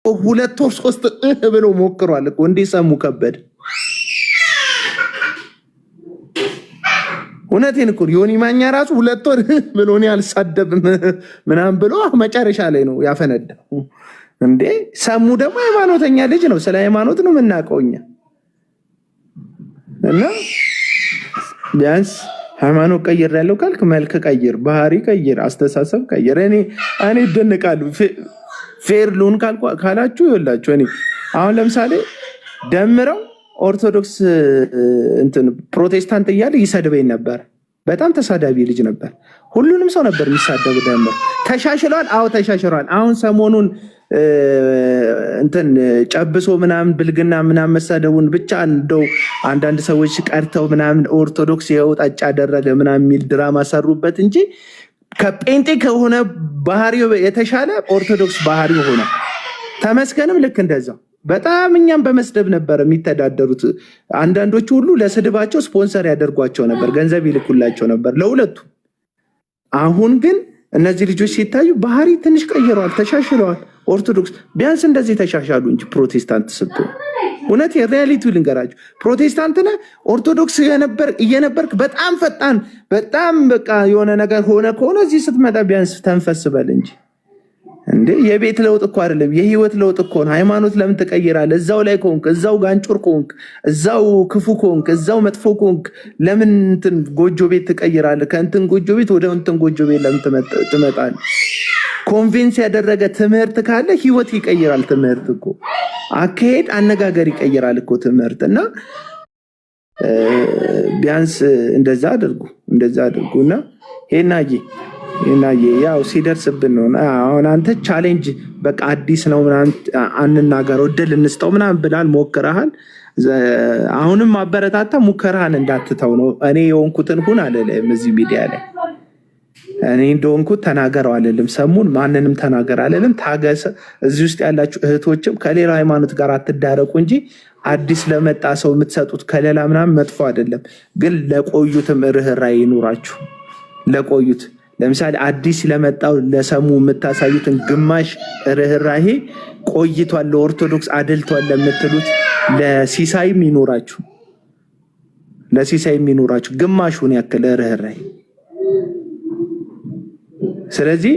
2 ወር 3 ብሎ ሞክሯል እኮ እንዴ ሰሙ ከበደ እውነቴን እኮ ዮኒ ማኛ ራሱ 2 ወር ብሎ ነው አልሳደብም ምናምን ብሎ መጨረሻ ላይ ነው ያፈነዳው እንዴ ሰሙ ደግሞ ሃይማኖተኛ ልጅ ነው ስለ ሃይማኖት ነው የምናውቀውኛ እና ቢያንስ ሃይማኖት ቀይር ያለው ካልክ መልክ ቀይር ባህሪ ቀይር አስተሳሰብ ቀይር እኔ ደንቃለሁ ፌር ሉን ካላችሁ ይላችሁ እኔ አሁን ለምሳሌ ደምረው ኦርቶዶክስ እንትን ፕሮቴስታንት እያለ ይሰድበኝ ነበር በጣም ተሳዳቢ ልጅ ነበር ሁሉንም ሰው ነበር የሚሳደቡ ደምር ተሻሽሏል አዎ ተሻሽሏል አሁን ሰሞኑን እንትን ጨብሶ ምናምን ብልግና ምናምን መሳደቡን ብቻ እንደው አንዳንድ ሰዎች ቀርተው ምናምን ኦርቶዶክስ የውጣጫ አደረገ ምናምን የሚል ድራማ ሰሩበት እንጂ ከጴንጤ ከሆነ ባህሪው የተሻለ ኦርቶዶክስ ባህሪው ሆነ ተመስገንም ልክ እንደዛው በጣም እኛም በመስደብ ነበር የሚተዳደሩት አንዳንዶቹ ሁሉ ለስድባቸው ስፖንሰር ያደርጓቸው ነበር ገንዘብ ይልኩላቸው ነበር ለሁለቱ አሁን ግን እነዚህ ልጆች ሲታዩ ባህሪ ትንሽ ቀይረዋል ተሻሽለዋል ኦርቶዶክስ ቢያንስ እንደዚህ ተሻሻሉ እንጂ ፕሮቴስታንት ስትሆን እውነት የሪያሊቲው ልንገራችሁ ፕሮቴስታንት ነህ ኦርቶዶክስ እየነበርክ በጣም ፈጣን በጣም በቃ የሆነ ነገር ሆነ ከሆነ እዚህ ስትመጣ ቢያንስ ተንፈስ በል እንጂ እንዴ የቤት ለውጥ እኮ አይደለም የህይወት ለውጥ እኮ ነው ሃይማኖት ለምን ትቀይራለህ እዛው ላይ ኮንክ እዛው ጋንጮር ኮንክ እዛው ክፉ ኮንክ እዛው መጥፎ ኮንክ ለምን እንትን ጎጆ ቤት ትቀይራለህ ከእንትን ጎጆ ቤት ወደ እንትን ጎጆ ቤት ለምን ትመጣለህ ኮንቪንስ ያደረገ ትምህርት ካለ ህይወት ይቀይራል ትምህርት እኮ አካሄድ አነጋገር ይቀይራል እኮ ትምህርትና ቢያንስ እንደዛ አድርጉና ሄናዬ ያው ሲደርስብን ነው አሁን አንተ ቻሌንጅ በቃ አዲስ ነው ምናምን አንናገረው ድል እንስተው ምናምን ብላል ሞክረሃል አሁንም ማበረታታ ሙከራህን እንዳትተው ነው እኔ የሆንኩትን ሁን አለለም እዚህ ሚዲያ ላይ እኔ እንደሆንኩት ተናገረው አለለም ሰሙን ማንንም ተናገር አለለም ታገሰ እዚህ ውስጥ ያላችሁ እህቶችም ከሌላ ሃይማኖት ጋር አትዳረቁ እንጂ አዲስ ለመጣ ሰው የምትሰጡት ከሌላ ምናምን መጥፎ አይደለም ግን ለቆዩትም ርህራሄ ይኑራችሁ ለቆዩት ለምሳሌ አዲስ ለመጣው ለሰሙ የምታሳዩትን ግማሽ ርህራሄ ቆይቷል ለኦርቶዶክስ አድልቷል ለምትሉት ለሲሳይም ይኑራችሁ ግማሹን ያክል ርህራሄ ስለዚህ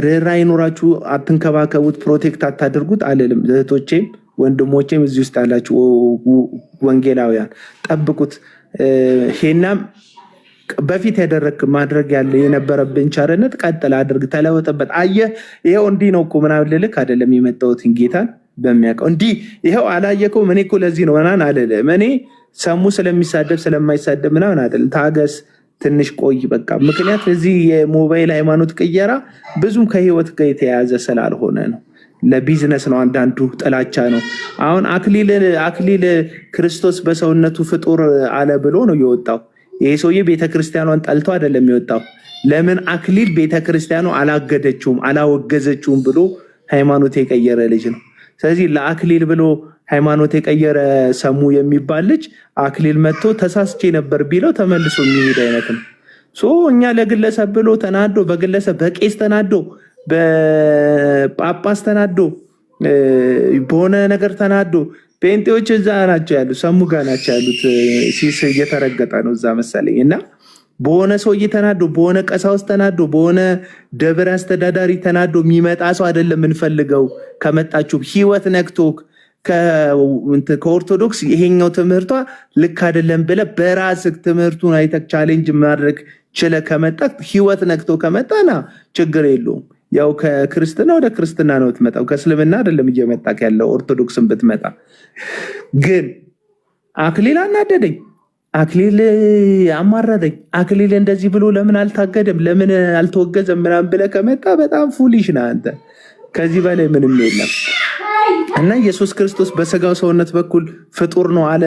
ርህራሄ ይኑራችሁ አትንከባከቡት ፕሮቴክት አታድርጉት አለልም እህቶቼም ወንድሞቼም እዚህ ውስጥ ያላችሁ ወንጌላውያን ጠብቁት ሄናም በፊት ያደረክ ማድረግ ያለ የነበረብን ቻርነት ቀጥል አድርግ ተለወጠበት አየህ ይሄው እንዲህ ነው እኮ ምናምን ልልክ አይደለም የመጣሁት ጌታን በሚያውቀው እንዲህ ይሄው አላየከው እኔ እኮ ለዚህ ነው ምናምን አለለም እኔ ሰሙ ስለሚሳደብ ስለማይሳደብ ምናምን አይደለም ታገስ ትንሽ ቆይ በቃ ምክንያት እዚህ የሞባይል ሃይማኖት ቅየራ ብዙም ከህይወት ጋር የተያያዘ ስላልሆነ ነው ለቢዝነስ ነው አንዳንዱ ጥላቻ ነው አሁን አክሊል ክርስቶስ በሰውነቱ ፍጡር አለ ብሎ ነው የወጣው ይሄ ሰውዬ ቤተክርስቲያኗን ጠልቶ አይደለም የወጣው ለምን አክሊል ቤተክርስቲያኗ አላገደችውም አላወገዘችውም ብሎ ሃይማኖት የቀየረ ልጅ ነው ስለዚህ ለአክሊል ብሎ ሃይማኖት የቀየረ ሰሙ የሚባል ልጅ አክሊል መጥቶ ተሳስቼ ነበር ቢለው ተመልሶ የሚሄድ አይነት ነው እኛ ለግለሰብ ብሎ ተናዶ በግለሰብ በቄስ ተናዶ በጳጳስ ተናዶ በሆነ ነገር ተናዶ ጴንጤዎች እዛ ናቸው ያሉት ሰሙ ጋር ናቸው ያሉት ሲስ እየተረገጠ ነው እዛ መሰለኝ እና በሆነ ሰው እየተናዶ በሆነ ቀሳውስት ተናዶ በሆነ ደብር አስተዳዳሪ ተናዶ የሚመጣ ሰው አይደለም እንፈልገው ከመጣችሁ ህይወት ነክቶክ ከኦርቶዶክስ ይሄኛው ትምህርቷ ልክ አይደለም ብለ በራስህ ትምህርቱን አይተክ ቻሌንጅ ማድረግ ችለ ከመጣ ህይወት ነክቶ ከመጣና ችግር የለውም ያው ከክርስትና ወደ ክርስትና ነው የምትመጣው ከእስልምና አይደለም እየመጣክ ያለው ኦርቶዶክስን ብትመጣ ግን አክሊል አናደደኝ አክሊል አማረረኝ አክሊል እንደዚህ ብሎ ለምን አልታገደም ለምን አልተወገዘም ምናምን ብለ ከመጣ በጣም ፉሊሽ ነህ አንተ ከዚህ በላይ ምንም የለም እና ኢየሱስ ክርስቶስ በስጋው ሰውነት በኩል ፍጡር ነው አለ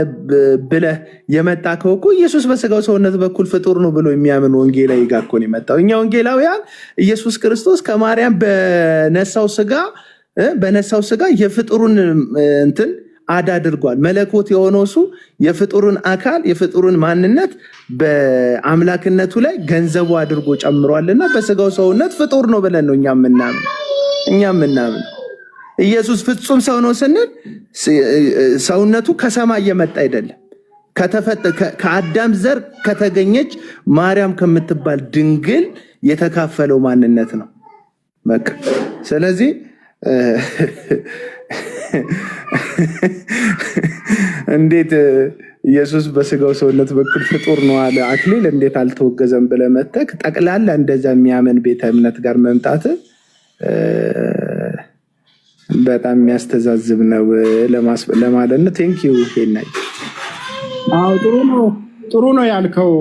ብለህ የመጣ ከሆነ ኢየሱስ በስጋው ሰውነት በኩል ፍጡር ነው ብሎ የሚያምን ወንጌላዊ ጋር እኮ ነው የመጣው እኛ ወንጌላውያን ኢየሱስ ክርስቶስ ከማርያም በነሳው ስጋ የፍጡሩን እንትን አድ አድርጓል መለኮት የሆነው እሱ የፍጡሩን አካል የፍጡሩን ማንነት በአምላክነቱ ላይ ገንዘቡ አድርጎ ጨምሯልና በስጋው ሰውነት ፍጡር ነው ብለን ነው እኛ የምናምን ኢየሱስ ፍጹም ሰው ነው ስንል ሰውነቱ ከሰማይ የመጣ አይደለም። ከአዳም ዘር ከተገኘች ማርያም ከምትባል ድንግል የተካፈለው ማንነት ነው። በቃ ስለዚህ እንዴት ኢየሱስ በስጋው ሰውነት በኩል ፍጡር ነው አለ አክሊል እንዴት አልተወገዘም ብለህ መተክ ጠቅላላ እንደዛ የሚያምን ቤተ እምነት ጋር መምጣት በጣም የሚያስተዛዝብ ነው ለማለት ነው። ቴንክ ዩ ሄናይ። አዎ ጥሩ ነው ያልከው።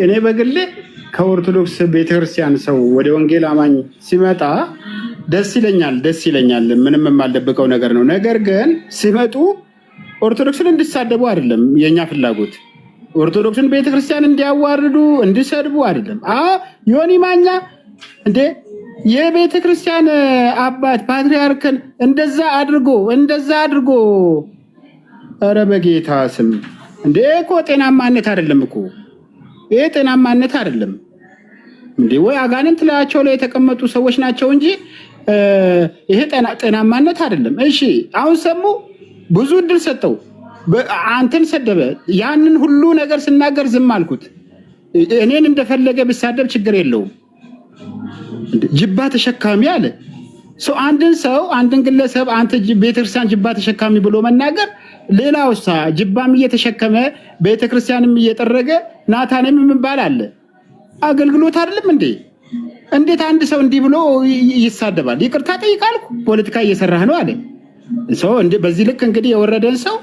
እኔ በግሌ ከኦርቶዶክስ ቤተክርስቲያን ሰው ወደ ወንጌል አማኝ ሲመጣ ደስ ይለኛል። ምንም የማልደብቀው ነገር ነው። ነገር ግን ሲመጡ ኦርቶዶክስን እንዲሳደቡ አይደለም የኛ ፍላጎት። ኦርቶዶክስን ቤተክርስቲያን እንዲያዋርዱ እንዲሰድቡ አይደለም። ዮኒ ማኛ እንዴ የቤተክርስቲያን አባት ፓትሪያርክን እንደዛ አድርጎ ኧረ በጌታ ስም እንዴ እኮ ጤናማነት አይደለም እኮ ይሄ ጤናማነት አይደለም እንዴ። ወይ አጋንንት ላያቸው ላይ የተቀመጡ ሰዎች ናቸው እንጂ ይሄ ጤናማነት አይደለም። እሺ አሁን ሰሙ ብዙ እድል ሰጠው፣ አንተን ሰደበ። ያንን ሁሉ ነገር ስናገር ዝም አልኩት። እኔን እንደፈለገ ቢሳደብ ችግር የለውም። ጅባ ተሸካሚ አለ ሰው አንድን ግለሰብ አንተ ቤተክርስቲያን ጅባ ተሸካሚ ብሎ መናገር፣ ሌላውሳ ጅባም እየተሸከመ ቤተክርስቲያንም እየጠረገ ናታንም የሚባል አለ። አገልግሎት አይደለም እንዴ? እንዴት አንድ ሰው እንዲህ ብሎ ይሳደባል? ይቅርታ ጠይቃልኩ ፖለቲካ እየሰራህ ነው አለ ሰው። በዚህ ልክ እንግዲህ የወረደን ሰው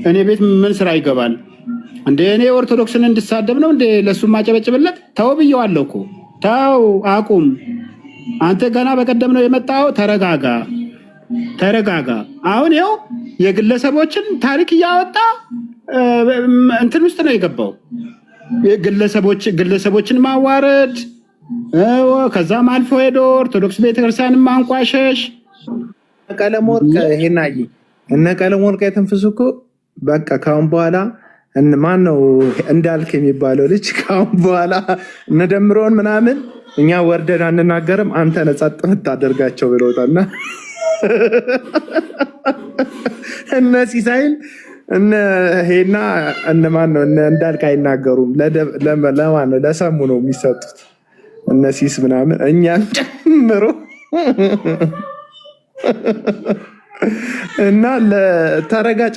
እኔ ቤት ምን ስራ ይገባል እንዴ? እኔ ኦርቶዶክስን እንድሳደብ ነው እንዴ ለሱ ማጨበጭብለት? ተው ብየዋለሁ እኮ ተው፣ አቁም። አንተ ገና በቀደም ነው የመጣው። ተረጋጋ። አሁን ይኸው የግለሰቦችን ታሪክ እያወጣ እንትን ውስጥ ነው የገባው። ግለሰቦችን ማዋረድ፣ ከዛም አልፎ ሄዶ ኦርቶዶክስ ቤተክርስቲያንን ማንቋሸሽ። ቀለሞወርቅ ሄናይ እነ ቀለሞወርቅ የተንፍሱ እኮ በቃ ካሁን በኋላ ማን ነው እንዳልክ የሚባለው ልጅ ካሁን በኋላ እነደምረውን ምናምን እኛ ወርደን አንናገርም፣ አንተ ነጻጥ ምታደርጋቸው ብለውታልና እነ ሲሳይን እነ ሄና እነ ማን ነው እነ እንዳልክ አይናገሩም። ለማን ነው ለሰሙ ነው የሚሰጡት እነ ሲስ ምናምን እኛን ጨምሮ እና ለተረጋጭ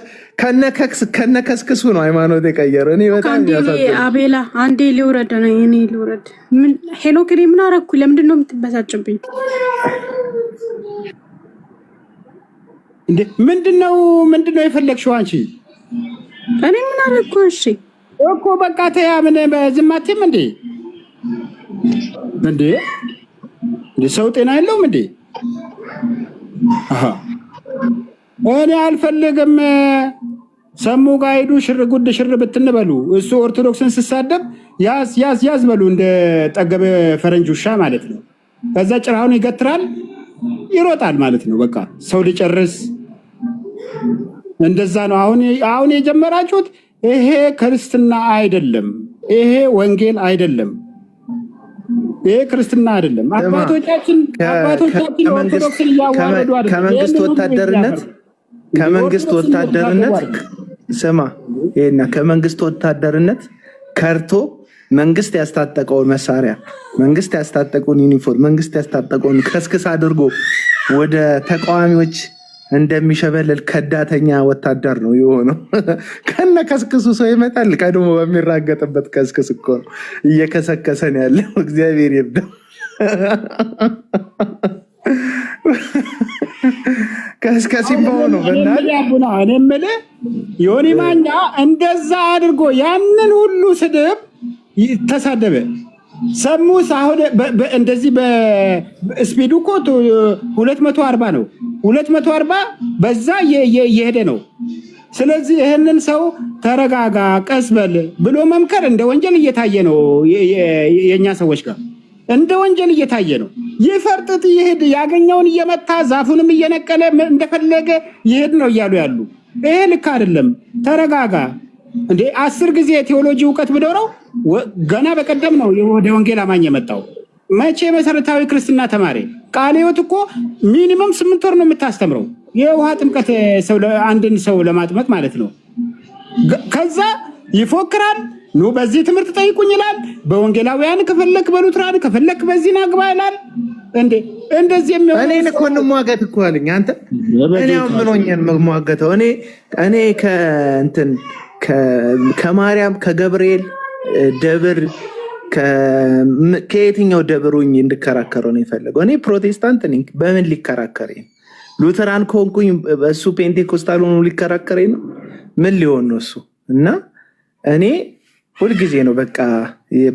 ከነከስክሱ ነው ሃይማኖት የቀየረ። እኔ በጣም ያሳዝናል። አቤላ አንዴ ሊውረድ ነው እኔ ሊውረድ። ምን ሄሎ ክሪ ምን አረኩ? ለምንድን ነው የምትበሳጭብኝ እንዴ? ምንድነው የፈለግሽው አንቺ? እኔ ምን አረኩ? እሺ እኮ በቃ ተያ ምን በዝማቴም እንዴ ሰው ጤና የለውም እንዴ? እኔ አልፈልግም። ሰሙ ጋር ሄዱ ሽር ብትንበሉ እሱ ኦርቶዶክስን ሲሳደብ ያዝ በሉ እንደ ጠገበ ፈረንጅ ውሻ ማለት ነው። ከዛ ጭራውን ይገትራል ይሮጣል ማለት ነው። በቃ ሰው ሊጨርስ እንደዛ ነው። አሁን የጀመራችሁት ይሄ ክርስትና አይደለም፣ ይሄ ወንጌል አይደለም፣ ይሄ ክርስትና አይደለም። አባቶቻችን ኦርቶዶክስን እያዋረዱ አይደለም። ከመንግስት ወታደርነት ከርቶ መንግስት ያስታጠቀውን መሳሪያ፣ መንግስት ያስታጠቀውን ዩኒፎርም፣ መንግስት ያስታጠቀውን ከስክስ አድርጎ ወደ ተቃዋሚዎች እንደሚሸበለል ከዳተኛ ወታደር ነው የሆነው። ከነ ከስክሱ ሰው ይመጣል። ቀድሞ በሚራገጥበት ከስክስ እኮ ነው እየከሰከሰን ያለው። እግዚአብሔር ይርዳው። ከስከሲባው ነው በእናትህ እኔ የምልህ ዮኒ ማኛ እንደዛ አድርጎ ያንን ሁሉ ስድብ ተሳደበ። ሰሙስ አሁን እንደዚህ በስፒዱ እኮ 240 ነው። 240 በዛ እየሄደ ነው። ስለዚህ ይህንን ሰው ተረጋጋ፣ ቀስበል ብሎ መምከር እንደ ወንጀል እየታየ ነው። የኛ ሰዎች ጋር እንደ ወንጀል እየታየ ነው። ይፈርጥጥ ይሄድ፣ ያገኘውን እየመታ ዛፉንም እየነቀለ እንደፈለገ ይሄድ ነው እያሉ ያሉ። ይሄ ልክ አይደለም። ተረጋጋ እንዴ! 10 ጊዜ ቴዎሎጂ እውቀት ብደረው ገና በቀደም ነው ወደ ወንጌል አማኝ የመጣው። መቼ መሰረታዊ ክርስትና ተማሪ? ቃለ ሕይወት እኮ ሚኒመም 8 ወር ነው የምታስተምረው። የውሃ ጥምቀት አንድን ሰው ለማጥመቅ ማለት ነው። ከዛ ይፎክራል። ኑ በዚህ ትምህርት ጠይቁኝ ይላል። በወንጌላውያን ከፈለክ በሉትራን ከፈለክ በዚህ ናግባ ይላል። እንደዚህ የሚሆን እኔን እኮ እንሟገት እኮ አለኝ። አንተ እኔ ምን ሆኜን መሟገተው? እኔ ከማርያም ከገብርኤል ደብር ከየትኛው ደብር ሆኜ እንድከራከረው ነው የፈለገው? እኔ ፕሮቴስታንት ነኝ። በምን ሊከራከረኝ? ሉተራን ከሆንኩኝ እሱ ፔንቴኮስታል ሆኖ ሊከራከረኝ ነው? ምን ሊሆን ነው እሱ? እና እኔ ሁልጊዜ ነው በቃ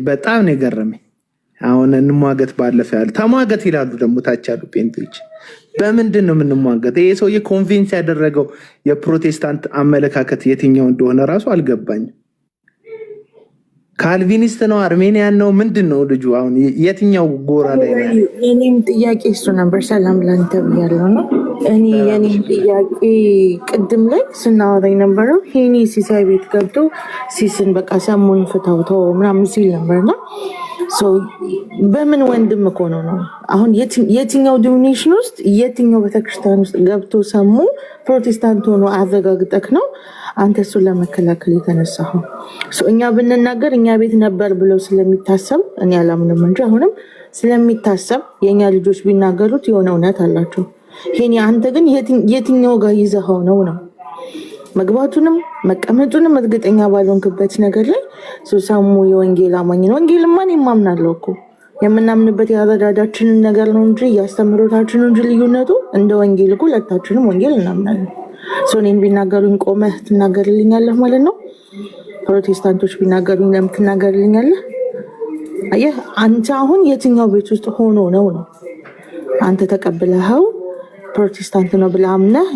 በጣም ነው የገረመኝ። አሁን እንሟገት ባለፈ ያለ ተሟገት ይላሉ ደግሞ ታች ያሉ ፔንቶች። በምንድን ነው የምንሟገት? ይሄ ሰውዬ ኮንቪንስ ያደረገው የፕሮቴስታንት አመለካከት የትኛው እንደሆነ ራሱ አልገባኝም። ካልቪኒስት ነው? አርሜኒያን ነው? ምንድን ነው ልጁ? አሁን የትኛው ጎራ ላይ ነው? የኔም ጥያቄ እሱ ነበር። ሰላም ላንተ ብያለሁ ነው። የኔም ጥያቄ ቅድም ላይ ስናወራ የነበረው ሄኒ ሲሳይ ቤት ገብቶ ሲስን በቃ ሰሙን ፍታውተው ምናምን ሲል ነበርና በምን ወንድም እኮ ነው አሁን የትኛው ዲኖሚኔሽን ውስጥ የትኛው ቤተክርስቲያን ውስጥ ገብቶ ሰሙ ፕሮቴስታንት ሆኖ አረጋግጠክ ነው አንተ እሱን ለመከላከል የተነሳኸው? እኛ ብንናገር እኛ ቤት ነበር ብለው ስለሚታሰብ እኔ አላምንም እንጂ አሁንም ስለሚታሰብ የእኛ ልጆች ቢናገሩት የሆነ እውነት አላቸው። ይሄኔ አንተ ግን የትኛው ጋር ይዘኸው ነው መግባቱንም መቀመጡንም እርግጠኛ ባልሆንክበት ነገር ላይ ሰሙ የወንጌል አማኝ ነው። ወንጌልማ እኔም አምናለሁ እኮ የምናምንበት የአረዳዳችንን ነገር ነው እንጂ ያስተምሮታችን እንጂ ልዩነቱ እንደ ወንጌል እኮ ሁለታችንም ወንጌል እናምናለን። እኔን ቢናገሩኝ ቆመህ ትናገርልኛለህ ማለት ነው። ፕሮቴስታንቶች ቢናገሩኝ ለምን ትናገርልኛለህ? አየህ አንተ አሁን የትኛው ቤት ውስጥ ሆኖ ነው አንተ ተቀብለኸው ፕሮቴስታንት ነው ብለህ አምነህ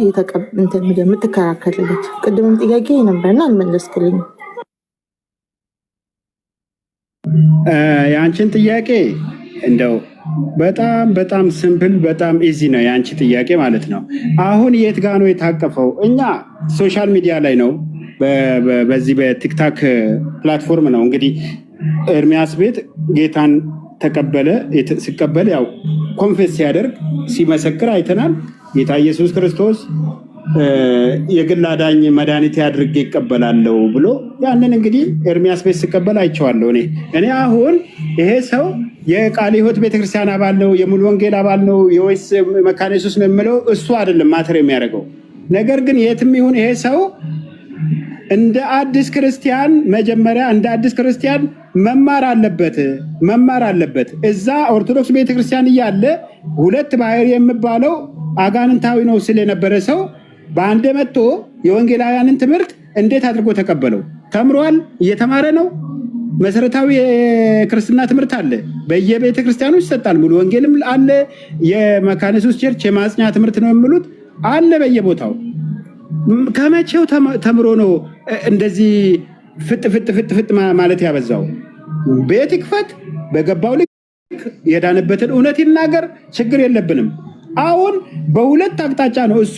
የምትከራከርለት? ቅድምም ጥያቄ ነበርና አልመለስክልኝም። የአንቺን ጥያቄ እንደው በጣም በጣም ሲምፕል በጣም ኢዚ ነው የአንቺ ጥያቄ ማለት ነው። አሁን የት ጋ ነው የታቀፈው? እኛ ሶሻል ሚዲያ ላይ ነው፣ በዚህ በቲክታክ ፕላትፎርም ነው እንግዲህ ኤርሚያስ ቤት ጌታን ተቀበለ። ሲቀበል ያው ኮንፌስ ሲያደርግ ሲመሰክር አይተናል። ጌታ ኢየሱስ ክርስቶስ የግል አዳኝ መድኃኒቴ አድርጌ ይቀበላለሁ ብሎ ያንን እንግዲህ ኤርሚያስ ቤት ሲቀበል አይቼዋለሁ። እኔ አሁን ይሄ ሰው የቃለ ሕይወት ቤተክርስቲያን አባል ነው፣ የሙሉ ወንጌል አባል ነው ወይስ መካነ ኢየሱስ ነው የምለው እሱ አይደለም ማተር የሚያደርገው ነገር። ግን የትም ይሁን ይሄ ሰው እንደ አዲስ ክርስቲያን መጀመሪያ እንደ አዲስ ክርስቲያን መማር አለበት። እዛ ኦርቶዶክስ ቤተክርስቲያን እያለ ሁለት ባህሪ የሚባለው አጋንንታዊ ነው ስለ የነበረ ሰው በአንድ መጥቶ የወንጌላውያንን ትምህርት እንዴት አድርጎ ተቀበለው? ተምሯል፣ እየተማረ ነው። መሰረታዊ የክርስትና ትምህርት አለ፣ በየቤተ ክርስቲያኑ ይሰጣል። ሙሉ ወንጌልም አለ። የመካነ ኢየሱስ ቸርች የማጽኛ ትምህርት ነው የሚሉት አለ በየቦታው። ከመቼው ተምሮ ነው እንደዚህ ፍጥ ማለት ያበዛው? ቤት ይክፈት፣ በገባው ልክ የዳነበትን እውነት ይናገር፣ ችግር የለብንም። አሁን በሁለት አቅጣጫ ነው እሱ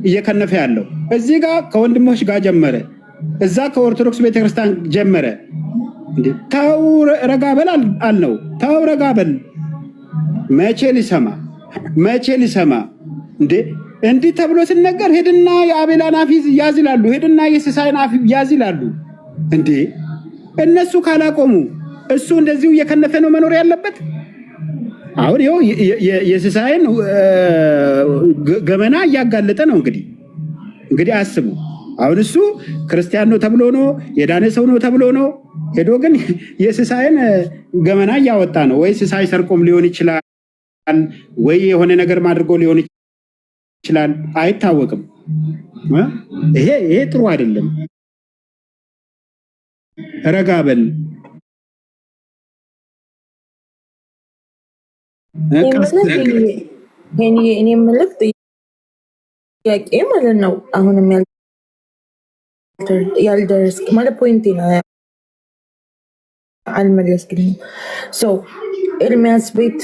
እየከነፈ ያለው። እዚህ ጋር ከወንድሞች ጋር ጀመረ፣ እዛ ከኦርቶዶክስ ቤተክርስቲያን ጀመረ። ተው ረጋ በል አልነው። ተው ረጋ በል። መቼ ሊሰማ እንዴ? እንዲህ ተብሎ ሲነገር ሄድና የአቤላን አፍ ያዝ ይላሉ፣ ሄድና የሲሳይን አፍ ያዝ ይላሉ። እንዴ እነሱ ካላቆሙ እሱ እንደዚሁ እየከነፈ ነው መኖር ያለበት። አሁን ይኸው የሲሳይን ገመና እያጋለጠ ነው። እንግዲህ አስቡ። አሁን እሱ ክርስቲያን ነው ተብሎ ነው፣ የዳነ ሰው ነው ተብሎ ነው። ሄዶ ግን የሲሳይን ገመና እያወጣ ነው። ወይ ሲሳይ ሰርቆም ሊሆን ይችላል፣ ወይ የሆነ ነገር ማድርጎ ሊሆን ይችላል፣ አይታወቅም። ይሄ ጥሩ አይደለም። ረጋ በል። እኔ የምልህ ጥያቄ ማለት ነው አሁንም ያልደረስክ ማለት ፖይንት ነው አልመለስክልኝም። ኤርሚያስ ቤት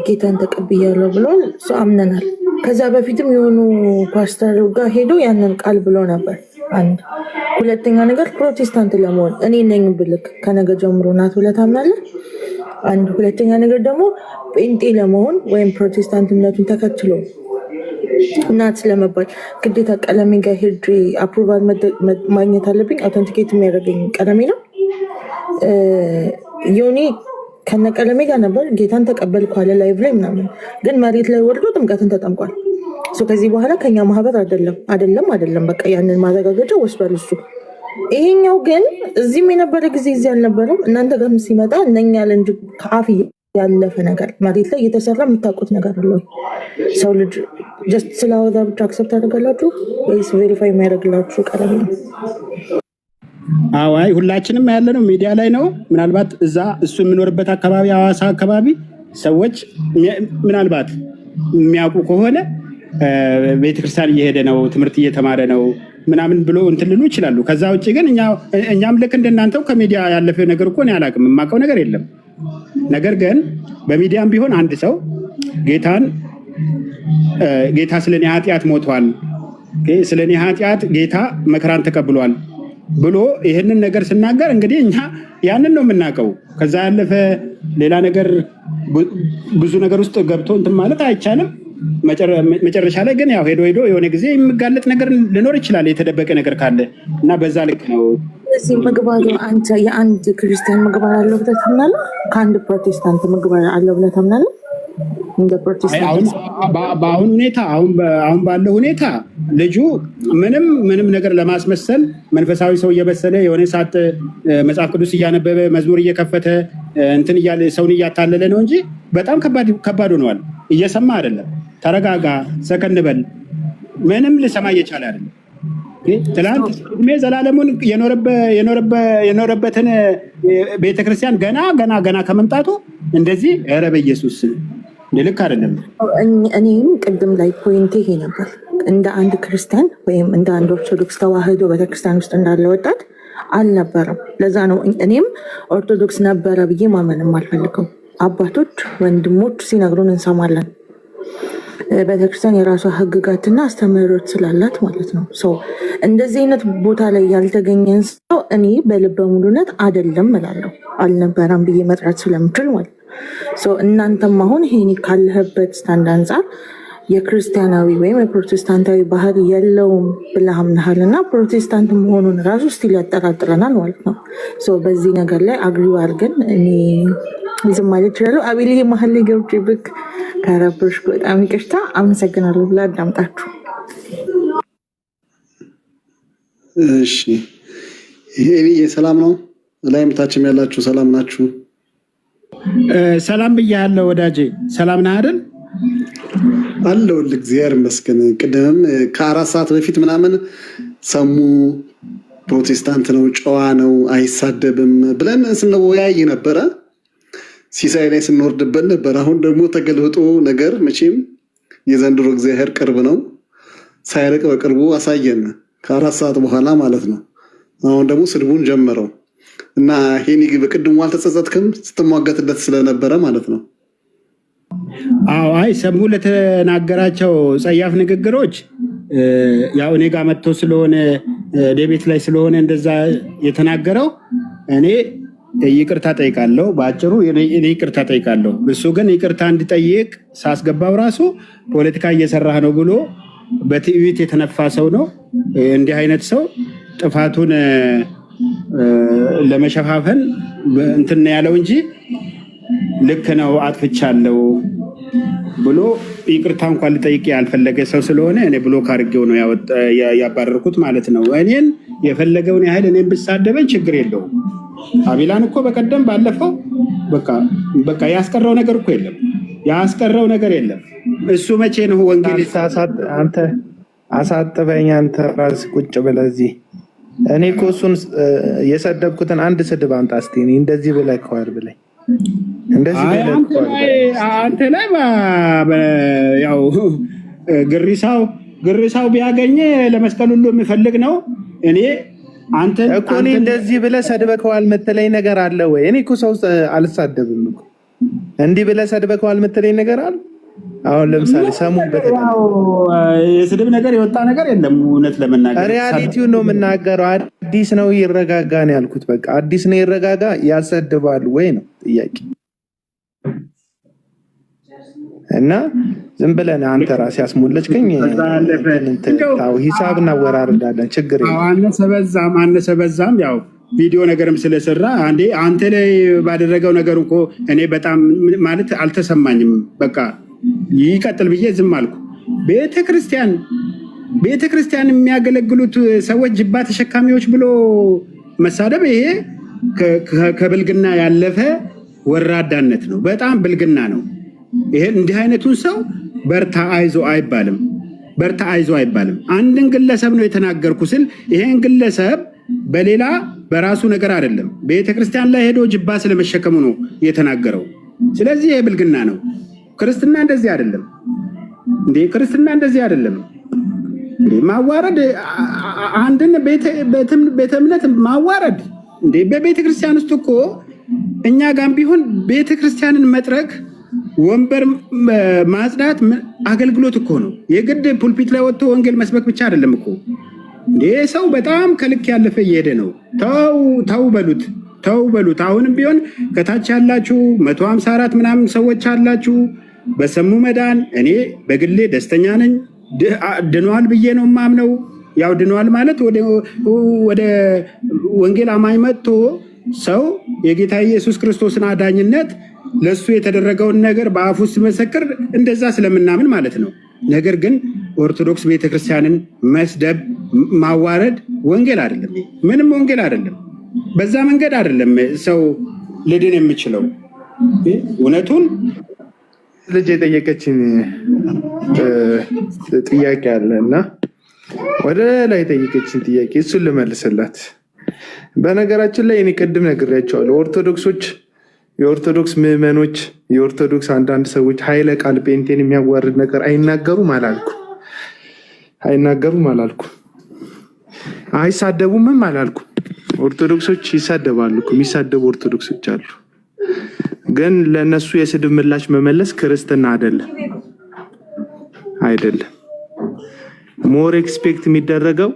ጌታን ተቀብያለሁ ብሏል። አምነናል። ከዛ በፊትም የሆኑ ፓስተር ጋር ሄዶ ያንን ቃል ብሎ ነበር። አንድ ሁለተኛ ነገር ፕሮቴስታንት ለመሆን እኔ ነኝ ብልክ ከነገ ጀምሮ ናት ብለህ ታምናለህ? አንድ ሁለተኛ ነገር ደግሞ ጴንጤ ለመሆን ወይም ፕሮቴስታንትነቱን ተከትሎ እናት ለመባል ግዴታ ቀለሜ ጋር ሄጄ አፕሩቫል ማግኘት አለብኝ። አውተንቲኬት የሚያደርገኝ ቀለሜ ነው። ዮኒ ከነ ቀለሜ ጋር ነበር ጌታን ተቀበልኩ አለ ላይቭ ላይ ምናምን፣ ግን መሬት ላይ ወርዶ ጥምቀትን ተጠምቋል። ከዚህ በኋላ ከኛ ማህበር አይደለም በቃ ያንን ማረጋገጫ ወስዷል እሱ። ይሄኛው ግን እዚህም የነበረ ጊዜ እዚህ አልነበረም። እናንተ ጋርም ሲመጣ እነኛ እንጂ ከአፍ ያለፈ ነገር መሬት ላይ እየተሰራ የምታውቁት ነገር አለው። ሰው ልጅ ጀስት ስላወራ ብቻ አክሰፕት ታደርጋላችሁ ወይስ ቬሪፋይ የሚያደርግላችሁ ቀለም ነው? አዋይ ሁላችንም ያለነው ሚዲያ ላይ ነው። ምናልባት እዛ እሱ የምኖርበት አካባቢ ሐዋሳ አካባቢ ሰዎች ምናልባት የሚያውቁ ከሆነ ቤተክርስቲያን እየሄደ ነው፣ ትምህርት እየተማረ ነው ምናምን ብሎ እንትን ልሉ ይችላሉ። ከዛ ውጭ ግን እኛም ልክ እንደናንተው ከሚዲያ ያለፈ ነገር እኮ እኔ አላውቅም፣ የማውቀው ነገር የለም። ነገር ግን በሚዲያም ቢሆን አንድ ሰው ጌታ ስለኔ ኃጢአት ሞቷል፣ ስለኔ ኃጢአት ጌታ መከራን ተቀብሏል ብሎ ይህንን ነገር ስናገር እንግዲህ እኛ ያንን ነው የምናውቀው። ከዛ ያለፈ ሌላ ነገር ብዙ ነገር ውስጥ ገብቶ እንትን ማለት አይቻልም። መጨረሻ ላይ ግን ያው ሄዶ የሆነ ጊዜ የሚጋለጥ ነገር ሊኖር ይችላል፣ የተደበቀ ነገር ካለ እና በዛ ልክ ነው። እዚህ ምግባሩ አንተ የአንድ ክርስቲያን ምግባር አለው ብለህ ታምናለህ? ከአንድ ፕሮቴስታንት ምግባር አለው ብለህ ታምናለህ? እንደ ፕሮቴስታንት በአሁን ሁኔታ አሁን ባለው ሁኔታ ልጁ ምንም ነገር ለማስመሰል መንፈሳዊ ሰው እየበሰለ የሆነ ሰዓት መጽሐፍ ቅዱስ እያነበበ መዝሙር እየከፈተ እንትን እያለ ሰውን እያታለለ ነው እንጂ በጣም ከባድ ሆነዋል። እየሰማ አይደለም። ተረጋጋ፣ ሰከን በል። ምንም ልሰማ እየቻለ አይደለም። ትላንት እድሜ ዘላለሙን የኖረበትን ቤተክርስቲያን ገና ከመምጣቱ እንደዚህ ኧረ በኢየሱስ ልክ አይደለም። እኔም ቅድም ላይ ፖይንቴ ይሄ ነበር። እንደ አንድ ክርስቲያን ወይም እንደ አንድ ኦርቶዶክስ ተዋህዶ ቤተክርስቲያን ውስጥ እንዳለ ወጣት አልነበረም። ለዛ ነው እኔም ኦርቶዶክስ ነበረ ብዬ ማመንም አልፈልገው። አባቶች ወንድሞች ሲነግሩን እንሰማለን። ቤተክርስቲያን የራሷ ህግጋትና አስተምህሮት ስላላት ማለት ነው። እንደዚህ አይነት ቦታ ላይ ያልተገኘን ሰው እኔ በልበ ሙሉነት አይደለም እላለሁ፣ አልነበረም ብዬ መጥራት ስለምችል ማለት ነው። እናንተም አሁን ይሄኔ ካለህበት ስታንድ አንጻር የክርስቲያናዊ ወይም የፕሮቴስታንታዊ ባህል የለውም ብለህ አምነሃል እና ፕሮቴስታንት መሆኑን ራሱ ስቲል ያጠራጥረናል ማለት ነው። በዚህ ነገር ላይ አግሪው አድርገን እኔ ዝም ማለት ይችላለሁ። አቤል ይሄ መሀል ላይ ገብቼ ብቅ ከረብሽ በጣም ይቅርታ፣ አመሰግናለሁ ብላ አዳምጣችሁ። እሺ ይሄ የሰላም ነው። ላይ ምታችም ያላችሁ ሰላም ናችሁ? ሰላም ብያለሁ ወዳጄ። ሰላም ነህ አይደል? አለሁልህ እግዚአብሔር ይመስገን። ቅድምም ከ4 ሰዓት በፊት ምናምን ሰሙ ፕሮቴስታንት ነው፣ ጨዋ ነው፣ አይሳደብም ብለን ስንወያይ ነበረ። ሲሳይ ላይ ስንወርድበት ነበር። አሁን ደግሞ ተገልብጦ ነገር መቼም የዘንድሮ እግዚአብሔር ቅርብ ነው፣ ሳይርቅ በቅርቡ አሳየን። ከ4 ሰዓት በኋላ ማለት ነው። አሁን ደግሞ ስድቡን ጀመረው እና ሄኒ በቅድሙ አልተጸጸትክም ስትሟገትለት ስለነበረ ማለት ነው። አይ ሰሙ ለተናገራቸው ጸያፍ ንግግሮች ያው እኔ ጋር መጥቶ ስለሆነ ቤት ላይ ስለሆነ እንደዛ የተናገረው እኔ ይቅርታ ጠይቃለሁ። በአጭሩ እኔ ይቅርታ ጠይቃለሁ። እሱ ግን ይቅርታ እንዲጠይቅ ሳስገባው ራሱ ፖለቲካ እየሰራህ ነው ብሎ በትዕቢት የተነፋ ሰው ነው። እንዲህ አይነት ሰው ጥፋቱን ለመሸፋፈን እንትን ያለው እንጂ ልክ ነው አጥፍቻለሁ ብሎ ይቅርታ እንኳን ልጠይቅ ያልፈለገ ሰው ስለሆነ እኔ ብሎክ አድርጌው ነው ያባረርኩት ማለት ነው። እኔን የፈለገውን ያህል እኔን ብሳደበኝ ችግር የለውም። አቢላን እኮ በቀደም ባለፈው በቃ ያስቀረው ነገር እኮ የለም፣ ያስቀረው ነገር የለም። እሱ መቼ ነው ወንጌል አንተ አሳጥበኝ፣ አንተ ራስህ ቁጭ ብለህ እዚህ እኔ እኮ እሱን የሰደብኩትን አንድ ስድብ አምጣ እስኪ። እኔ እንደዚህ ብለህ ከዋል ብለኝ እንደዚህ ብለህ አንተ ላይ ያው ግሪሳው ቢያገኝ ለመስቀል ሁሉ የሚፈልግ ነው። እኔ አንተ እኮ እኔ እንደዚህ ብለህ ሰድበከዋል የምትለኝ ነገር አለ ወይ? እኔ እኮ ሰው አልሳደብም እኮ። እንዲህ ብለህ ሰድበከዋል የምትለኝ ነገር አለ? አሁን ለምሳሌ ሰሙን የስድብ ነገር የወጣ ነገር የለም። እውነት ለመናገር ሪያሊቲውን ነው የምናገረው። አዲስ ነው ይረጋጋ ነው ያልኩት። በቃ አዲስ ነው ይረጋጋ። ያሰድባሉ ወይ ነው ጥያቄ። እና ዝም ብለን አንተ ራስህ ያስሞለችከኝ ሂሳብ እናወራርዳለን። ችግር አነሰ በዛም ያው ቪዲዮ ነገርም ስለሰራ አንተ ላይ ባደረገው ነገር እኮ እኔ በጣም ማለት አልተሰማኝም። በቃ ይቀጥል ብዬ ዝም አልኩ። ቤተክርስቲያን የሚያገለግሉት ሰዎች ጅባ ተሸካሚዎች ብሎ መሳደብ ይሄ ከብልግና ያለፈ ወራዳነት ነው። በጣም ብልግና ነው። ይሄ እንዲህ አይነቱን ሰው በርታ አይዞ አይባልም። አንድን ግለሰብ ነው የተናገርኩ ስል ይሄን ግለሰብ በሌላ በራሱ ነገር አይደለም። ቤተክርስቲያን ላይ ሄዶ ጅባ ስለመሸከሙ ነው የተናገረው። ስለዚህ ይሄ ብልግና ነው። ክርስትና እንደዚህ አይደለም እንዴ! ማዋረድ አንድን ቤተ እምነት ማዋረድ እንዴ! በቤተክርስቲያን ውስጥ እኮ እኛ ጋም ቢሆን ቤተክርስቲያንን መጥረግ ወንበር ማጽዳት አገልግሎት እኮ ነው። የግድ ፑልፒት ላይ ወጥቶ ወንጌል መስበክ ብቻ አይደለም እኮ እንዴ! ሰው በጣም ከልክ ያለፈ እየሄደ ነው። ተው በሉት። አሁንም ቢሆን ከታች ያላችሁ 154 ምናምን ሰዎች አላችሁ በሰሙ መዳን። እኔ በግሌ ደስተኛ ነኝ። ድኗል ብዬ ነው የማምነው። ያው ድኗል ማለት ወደ ወንጌል አማኝ መጥቶ ሰው የጌታ ኢየሱስ ክርስቶስን አዳኝነት ለሱ የተደረገውን ነገር በአፉ ሲመሰክር እንደዛ ስለምናምን ማለት ነው። ነገር ግን ኦርቶዶክስ ቤተክርስቲያንን መስደብ፣ ማዋረድ ወንጌል አይደለም። ምንም ወንጌል አይደለም። በዛ መንገድ አይደለም ሰው ልድን የሚችለው። እውነቱን ልጅ የጠየቀችን ጥያቄ አለ እና ወደ ላይ የጠየቀችን ጥያቄ እሱን ልመልስላት። በነገራችን ላይ እኔ ቅድም ነግሬያቸዋለሁ። ኦርቶዶክሶች፣ የኦርቶዶክስ ምዕመኖች፣ የኦርቶዶክስ አንዳንድ ሰዎች ኃይለ ቃል ጴንጤን የሚያዋርድ ነገር አይናገሩም አላልኩ። አይሳደቡምም አላልኩ። ኦርቶዶክሶች ይሳደባሉ። የሚሳደቡ ኦርቶዶክሶች አሉ። ግን ለነሱ የስድብ ምላሽ መመለስ ክርስትና አይደለም። ሞር ኤክስፔክት የሚደረገው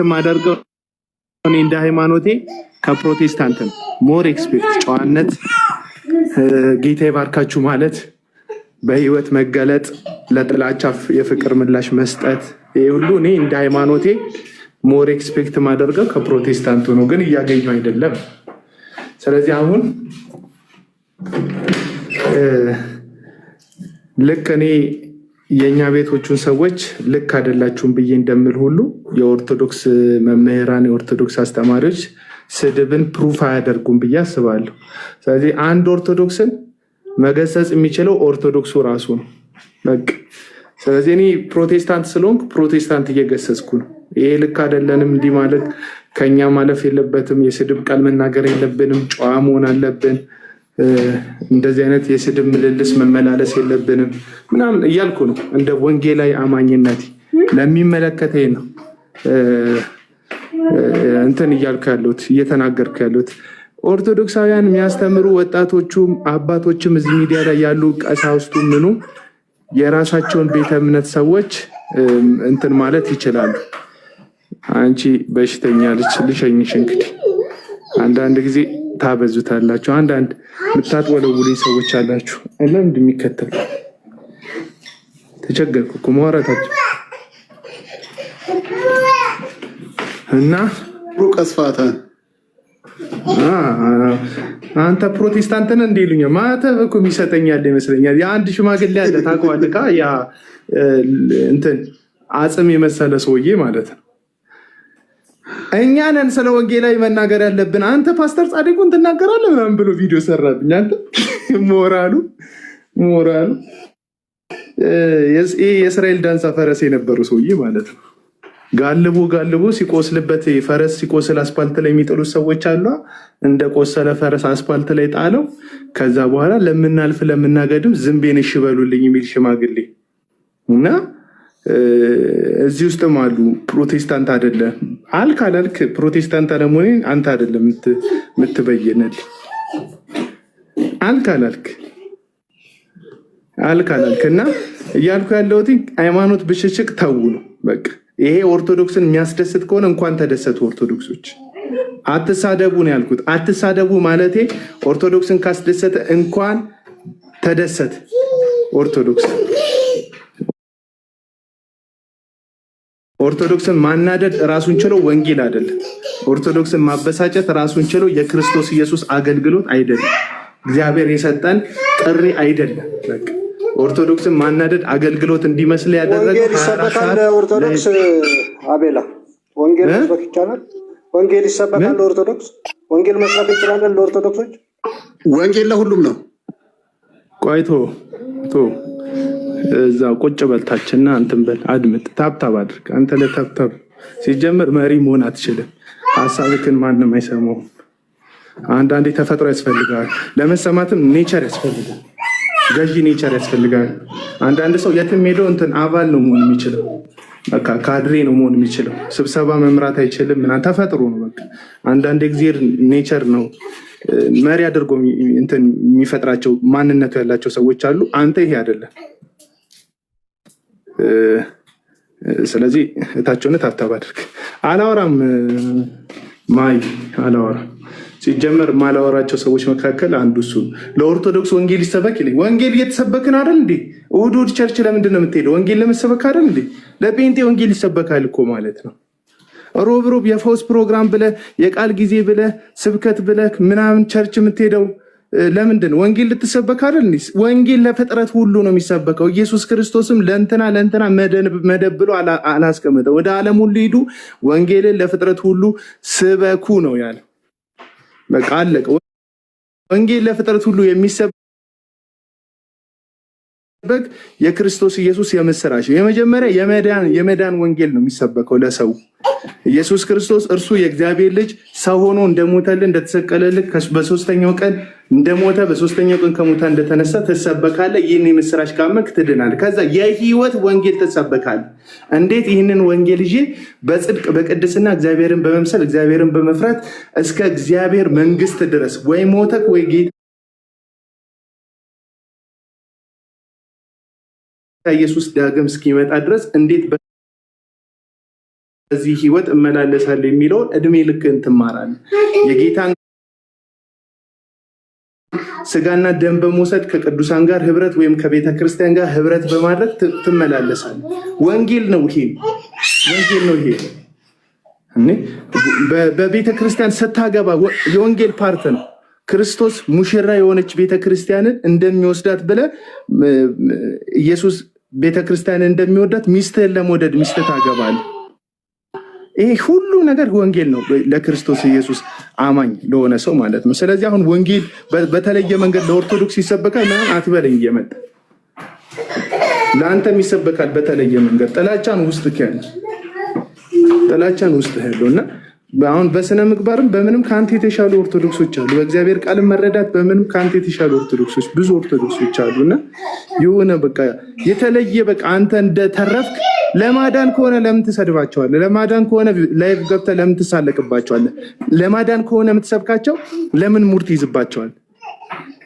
ማደርገው እኔ እንደ ሃይማኖቴ ከፕሮቴስታንት ነው። ሞር ኤክስፔክት ጨዋነት፣ ጌታ ይባርካችሁ ማለት፣ በህይወት መገለጥ፣ ለጥላቻ የፍቅር ምላሽ መስጠት፣ ይሄ ሁሉ እኔ እንደ ሃይማኖቴ ሞር ኤክስፔክት ማደርገው ከፕሮቴስታንቱ ነው። ግን እያገኘው አይደለም። ስለዚህ አሁን ልክ እኔ የእኛ ቤቶቹን ሰዎች ልክ አይደላችሁም ብዬ እንደምል ሁሉ የኦርቶዶክስ መምህራን፣ የኦርቶዶክስ አስተማሪዎች ስድብን ፕሩፍ አያደርጉም ብዬ አስባለሁ። ስለዚህ አንድ ኦርቶዶክስን መገሰጽ የሚችለው ኦርቶዶክሱ ራሱ ነው። በቃ ስለዚህ እኔ ፕሮቴስታንት ስለሆንኩ ፕሮቴስታንት እየገሰጽኩ ነው። ይሄ ልክ አይደለንም፣ እንዲህ ማለት ከኛ ማለፍ የለበትም፣ የስድብ ቃል መናገር የለብንም፣ ጨዋ መሆን አለብን፣ እንደዚህ አይነት የስድብ ምልልስ መመላለስ የለብንም ምናምን እያልኩ ነው። እንደ ወንጌላዊ አማኝነት ለሚመለከተኝ ነው እንትን እያልኩ ያለሁት እየተናገርኩ ያለሁት። ኦርቶዶክሳውያን የሚያስተምሩ ወጣቶቹም አባቶችም እዚህ ሚዲያ ላይ ያሉ ቀሳውስቱ ምኑ የራሳቸውን ቤተ እምነት ሰዎች እንትን ማለት ይችላሉ። አንቺ በሽተኛ ልሸኝሽ እንግዲህ አንዳንድ ጊዜ ታበዙታላችሁ። አንዳንድ የምታጥወለውሉኝ ሰዎች አላችሁ። ለምንድ የሚከተሉ ተቸገርኩ እኮ ማውራታችሁ እና ቀስፋታ አንተ ፕሮቴስታንትን እንደ ይሉኛል። ማተብ እኮ የሚሰጠኛል ይመስለኛል። የአንድ ሽማግሌ ያለ ታውቀዋለህ፣ ያ እንትን አጽም የመሰለ ሰውዬ ማለት ነው። እኛ ነን ስለ ወንጌላዊ መናገር ያለብን። አንተ ፓስተር ጻድቁን ትናገራለህ ምናምን ብሎ ቪዲዮ ሰራብኝ። አንተ ሞራሉ የእስራኤል ዳንሳ ፈረስ የነበሩ ሰውዬ ማለት ነው። ጋልቦ ሲቆስልበት ፈረስ ሲቆስል አስፓልት ላይ የሚጥሉት ሰዎች አሉ። እንደ ቆሰለ ፈረስ አስፓልት ላይ ጣለው። ከዛ በኋላ ለምናልፍ ለምናገድም ዝንቤን እሺ በሉልኝ የሚል ሽማግሌ እና እዚህ ውስጥም አሉ። ፕሮቴስታንት አይደለም አልክ ፕሮቴስታንት አለመሆኔን አንተ አይደለም የምትበየነል አልክ እና እያልኩ ያለሁት ሃይማኖት ብሽሽቅ ተው ነው በቃ። ይሄ ኦርቶዶክስን የሚያስደስት ከሆነ እንኳን ተደሰቱ ኦርቶዶክሶች። አትሳደቡ ነው ያልኩት። አትሳደቡ ማለቴ ኦርቶዶክስን ካስደሰተ እንኳን ተደሰት። ኦርቶዶክስን ማናደድ ራሱን ችሎ ወንጌል አይደለም። ኦርቶዶክስን ማበሳጨት ራሱን ችሎ የክርስቶስ ኢየሱስ አገልግሎት አይደለም። እግዚአብሔር የሰጠን ጥሪ አይደለም። በቃ ኦርቶዶክስን ማናደድ አገልግሎት እንዲመስል ያደረገው ወንጌል ይሰበካል። ኦርቶዶክስ አቤላ ወንጌል መስበክ ይቻላል። ወንጌል ይሰበካል። ኦርቶዶክስ ወንጌል መስበክ ይችላል። ለኦርቶዶክሶች ወንጌል ለሁሉም ነው። ቆይቶ እዛ ቁጭ በልታችንና እንትን በል አድምጥ፣ ታብታብ አድርግ። አንተ ለታብታብ ሲጀምር መሪ መሆን አትችልም። ሀሳብክን ማንም አይሰማውም። አንዳንዴ ተፈጥሮ ያስፈልጋል፣ ለመሰማትም ኔቸር ያስፈልጋል፣ ገዢ ኔቸር ያስፈልጋል። አንዳንድ ሰው የትም ሄዶ እንትን አባል ነው መሆን የሚችለው፣ በቃ ካድሬ ነው መሆን የሚችለው፣ ስብሰባ መምራት አይችልም። ምናምን ተፈጥሮ ነው። በቃ አንዳንድ ጊዜ ኔቸር ነው መሪ አድርጎ እንትን የሚፈጥራቸው ማንነቱ ያላቸው ሰዎች አሉ። አንተ ይሄ አይደለም። ስለዚህ እታቸውን ታብታብ አድርግ። አላወራም ማይ አላወራም። ሲጀመር ማላወራቸው ሰዎች መካከል አንዱ እሱ። ለኦርቶዶክስ ወንጌል ይሰበክ ይለኝ። ወንጌል እየተሰበክን አይደል እንዴ? እሑድ እሑድ ቸርች ለምንድን ነው የምትሄደው? ወንጌል ለመሰበክ አይደል እንዴ? ለጴንጤ ወንጌል ይሰበካል እኮ ማለት ነው። ሮብ ሮብ የፈውስ ፕሮግራም ብለህ የቃል ጊዜ ብለህ ስብከት ብለህ ምናምን ቸርች የምትሄደው ለምንድን ነው? ወንጌል ልትሰበክ አይደል? ወንጌል ለፍጥረት ሁሉ ነው የሚሰበከው። ኢየሱስ ክርስቶስም ለእንትና መደብ ብሎ አላስቀመጠ። ወደ ዓለም ሁሉ ሂዱ፣ ወንጌልን ለፍጥረት ሁሉ ስበኩ ነው ያለ። በቃ አለቀ። ወንጌል ለፍጥረት ሁሉ የሚሰበክ የክርስቶስ ኢየሱስ የምስራች የመጀመሪያ የመዳን ወንጌል ነው የሚሰበከው ለሰው። ኢየሱስ ክርስቶስ እርሱ የእግዚአብሔር ልጅ ሰው ሆኖ እንደሞተልን እንደተሰቀለልን በሶስተኛው ቀን እንደሞተ በሶስተኛው ቀን ከሙታን እንደተነሳ ትሰበካለህ። ይህን የምስራች ካመንክ ትድናለህ። ከዛ የህይወት ወንጌል ትሰበካለህ። እንዴት? ይህንን ወንጌል ይዤ በጽድቅ በቅድስና እግዚአብሔርን በመምሰል እግዚአብሔርን በመፍራት እስከ እግዚአብሔር መንግስት ድረስ ወይ ሞተክ ወይ ጌታ ኢየሱስ ዳግም እስኪመጣ ድረስ እንዴት በዚህ ህይወት እመላለሳለሁ የሚለውን እድሜ ልክን ትማራለህ። የጌታን ስጋና ደም በመውሰድ ከቅዱሳን ጋር ህብረት ወይም ከቤተ ክርስቲያን ጋር ህብረት በማድረግ ትመላለሳለህ። ወንጌል ነው ይሄ። በቤተ ክርስቲያን ስታገባ የወንጌል ፓርት ነው። ክርስቶስ ሙሽራ የሆነች ቤተ ክርስቲያንን እንደሚወስዳት ብለህ ኢየሱስ ቤተ ክርስቲያንን እንደሚወዳት ሚስትህን ለመውደድ ሚስት ታገባለህ። ይሄ ሁሉ ነገር ወንጌል ነው ለክርስቶስ ኢየሱስ አማኝ ለሆነ ሰው ማለት ነው። ስለዚህ አሁን ወንጌል በተለየ መንገድ ለኦርቶዶክስ ይሰበካል ምናምን አትበለኝ። እየመጣ ለአንተም ይሰበካል በተለየ መንገድ። ጥላቻን ውስጥ ያለው እና አሁን በስነ ምግባርም በምንም ከአንተ የተሻሉ ኦርቶዶክሶች አሉ። በእግዚአብሔር ቃል መረዳት በምንም ከአንተ የተሻሉ ኦርቶዶክሶች ብዙ ኦርቶዶክሶች አሉና የሆነ በቃ የተለየ በቃ አንተ እንደተረፍክ ለማዳን ከሆነ ለምን ትሰድባቸዋለህ? ለማዳን ከሆነ ላይቭ ገብተህ ለምን ትሳለቅባቸዋለህ? ለማዳን ከሆነ የምትሰብካቸው ለምን ሙድ ትይዝባቸዋል?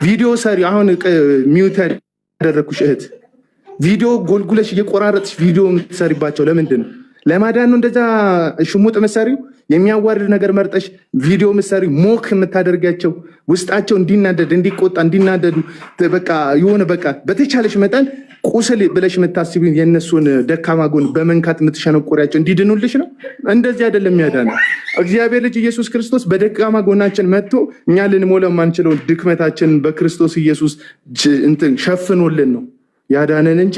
ቪዲዮ ሰሪ አሁን ሚውት ያደረግኩሽ እህት ቪዲዮ ጎልጉለሽ እየቆራረጥሽ ቪዲዮ የምትሰሪባቸው ለምንድን ነው? ለማዳን ነው እንደዛ ሽሙጥ መሳሪው የሚያዋርድ ነገር መርጠሽ ቪዲዮ መሳሪ ሞክ የምታደርጋቸው ውስጣቸው እንዲናደድ እንዲቆጣ እንዲናደዱ በቃ የሆነ በቃ በተቻለሽ መጠን ቁስል ብለሽ የምታስቢ የነሱን ደካማ ጎን በመንካት የምትሸነቆሪያቸው እንዲድኑልሽ ነው። እንደዚህ አይደለም ያዳነው። እግዚአብሔር ልጅ ኢየሱስ ክርስቶስ በደካማ ጎናችን መጥቶ እኛ ልንሞላው የማንችለውን ድክመታችን በክርስቶስ ኢየሱስ እንትን ሸፍኖልን ነው ያዳነን እንጂ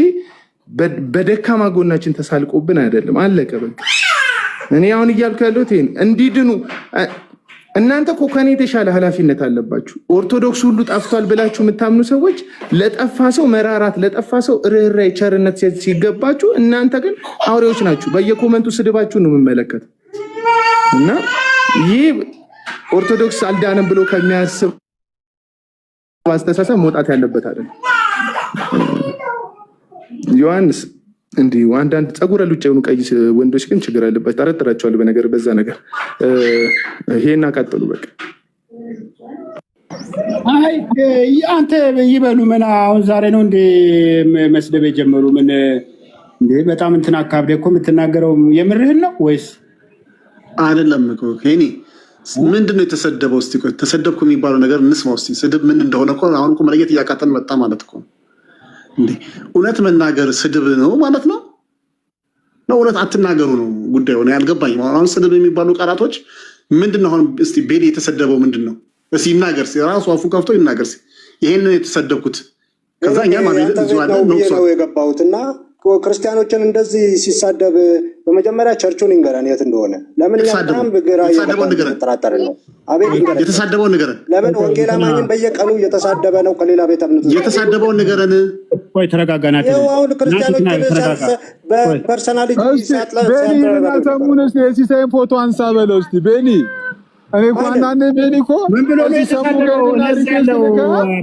በደካማ ጎናችን ተሳልቆብን አይደለም። አለቀ በቃ። እኔ አሁን እያልኩ ያለሁት ይሄን እንዲድኑ እናንተ እኮ ከኔ የተሻለ ኃላፊነት አለባችሁ። ኦርቶዶክስ ሁሉ ጠፍቷል ብላችሁ የምታምኑ ሰዎች ለጠፋ ሰው መራራት፣ ለጠፋ ሰው ርኅራኄ፣ ቸርነት ሲገባችሁ እናንተ ግን አውሬዎች ናችሁ። በየኮመንቱ ስድባችሁ ነው የምመለከተው እና ይህ ኦርቶዶክስ አልዳንም ብሎ ከሚያስብ አስተሳሰብ መውጣት ያለበት አይደለም። ዮሐንስ እንዲህ አንዳንድ ፀጉረ ሉጫ የሆኑ ቀይ ወንዶች ግን ችግር አለባቸው። ጠረጥራቸዋለሁ በነገር በዛ ነገር ይሄን አቃጥሉ በቃ። አይ አንተ ይበሉ ምን አሁን ዛሬ ነው እንደ መስደብ የጀመሩ ምን እንደ በጣም እንትን አካብደ እኮ የምትናገረው የምርህን ነው ወይስ አይደለም? እኮ ኬኒ ምንድነው የተሰደበው? እስቲ ቆይ ተሰደብኩ የሚባለው ነገር እንስማው እስቲ። ስድብ ምን እንደሆነ እኮ አሁን እኮ መለየት እያቃተን መጣ ማለት እኮ እንዴ። እውነት መናገር ስድብ ነው ማለት ነው? እውነት አትናገሩ ነው ጉዳዩ ነው ያልገባኝ። አሁን ስድብ የሚባሉ ቃላቶች ምንድነው? አሁን እስቲ ቤሊ የተሰደበው ምንድነው? እስቲ ይናገር፣ ራሱ አፉ ከፍቶ ይናገር። ይሄንን የተሰደብኩት ከዛ እኛ ማለት ነው የገባሁትና ክርስቲያኖችን እንደዚህ ሲሳደብ በመጀመሪያ ቸርቹን ይንገረን የት እንደሆነ። ለምን ያጣም በግራ እየተጠራጠረ ነው። አቤት የተሳደበው ንገረን። ለምን ወንጌል አማኝን በየቀኑ እየተሳደበ ነው? ከሌላ ቤተ እምነት የተሳደበው ንገረን። ቆይ ተረጋጋናት። አሁን ክርስቲያኖችን በፐርሰናሊቲ ሰሙንስ የሲሳይን ፎቶ አንሳ በለው እስቲ ቤኒ። እኔ እኮ አንዳንዴ ቤኒ እኮ ምን ብሎ ነው የተሳደበው?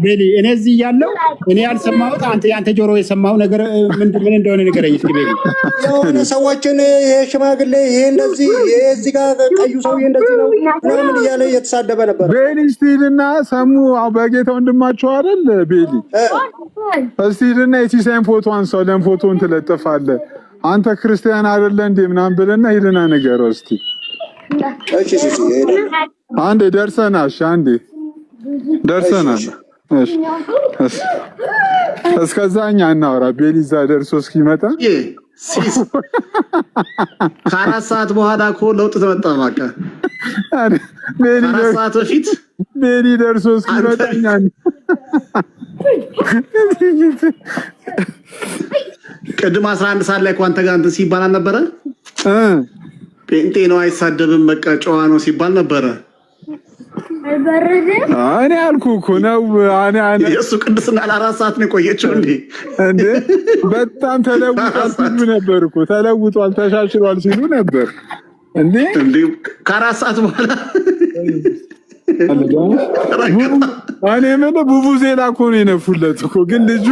ቤኒ እኔ እዚህ ያለው እኔ ያልሰማሁት አንተ ጆሮ የሰማው ነገር ምን እንደሆነ ንገረኝ እስኪ ቤኒ። የሆነ ሰዎችን ይሄ ሽማግሌ ይሄ እንደዚህ ይሄ እዚህ ጋር ቀዩ ሰውዬ እንደዚህ ነው ምናምን እያለ እየተሳደበ ነበር። ቤኒ ስቲልና ሰሙ በጌታ ወንድማቸው አይደል ቤኒ? ስቲልና የሲሳይን ፎቶ አንሳው። ለምን ፎቶን ትለጥፋለህ? አንተ ክርስቲያን አይደለ እንዴ ምናምን ብለና ሂድና ንገረው እስቲ። አንዴ ደርሰናል። አንዴ ደርሰናል። እሺ እስከዛኛ እናውራ። ቤሊዛ ደርሶ እስኪመጣ ከአራት ሰዓት በኋላ እኮ ለውጥ ተመጣ። በቃ ከአራት ሰዓት በፊት ቤሊ ደርሶ እስኪመጣ ቅድም 11 ሰዓት ላይ እኮ አንተ ጋር እንትን ሲባል አልነበረ? ጴንጤ ነው አይሳደብም በቃ ጨዋ ነው ሲባል ነበረ። እኔ አልኩህ እኮ ነው። የእሱ ቅድስና ለ4 ሰዓት ነው የቆየችው እንዴ? በጣም ተለውጧል ሲሉ ነበር እኮ። ተለውጧል ተሻሽሏል ሲሉ ነበር እንዴ? ከ4 ሰዓት በኋላ እኔ ምን ቡቡ ዜላ እኮ ነው የነፉለት እኮ። ግን ልጁ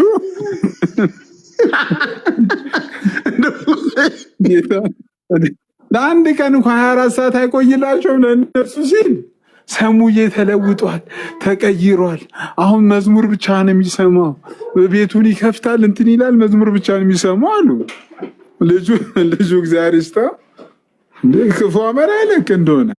ለአንድ ቀን እንኳን 24 ሰዓት አይቆይላቸውም ለእነሱ ሲል። ሰሙዬ ተለውጧል፣ ተቀይሯል። አሁን መዝሙር ብቻ ነው የሚሰማው። ቤቱን ይከፍታል እንትን ይላል፣ መዝሙር ብቻ ነው የሚሰማው አሉ። ልጁ እግዚአብሔር ይስጠው እንደ ክፉ አመራ አይለቅ እንደሆነ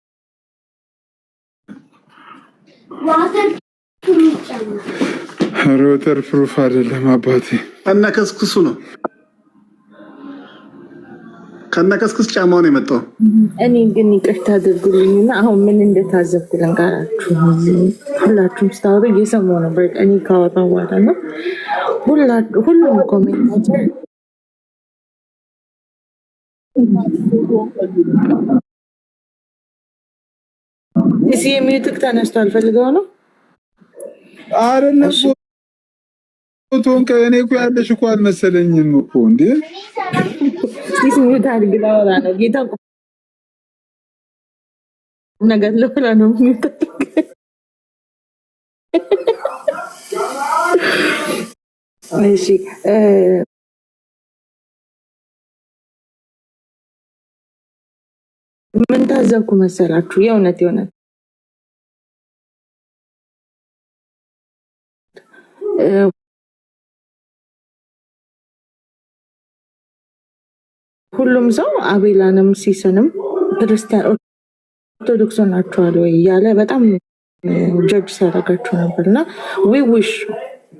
ሮተር ፕሩፍ አይደለም አባቴ። እና ከስክሱ ነው ከነከስክስ ጫማው ነው የመጣው። እኔ ግን ይቅርታ አድርጉልኝና አሁን ምን እንደታዘብኩ ልንገራችሁ። ሁላችሁም ስታወሩ እየሰማሁ ነበር። እኔ ካወራሁ በኋላ ነው ሁሉም ኮሜንታቸው እሺ የሚዩትክ ተነስቷል ፈልገው ነው አይደለም። ፎቶን ከእኔ እኮ ያለሽ እኮ አልመሰለኝም እኮ እንዴ። ሚዩት አድርግ ላወራ ነው ጌታ ነገር ለሆነ ነው ሚዩት እሺ ምን ታዘብኩ መሰላችሁ? የእውነት ሁሉም ሰው አቤላንም ሲሰንም ክርስቲያን ኦርቶዶክስ ናቸዋል ወይ እያለ በጣም ጀጅ ሲያደርጋቸው ነበር። እና ዊ ዊሽ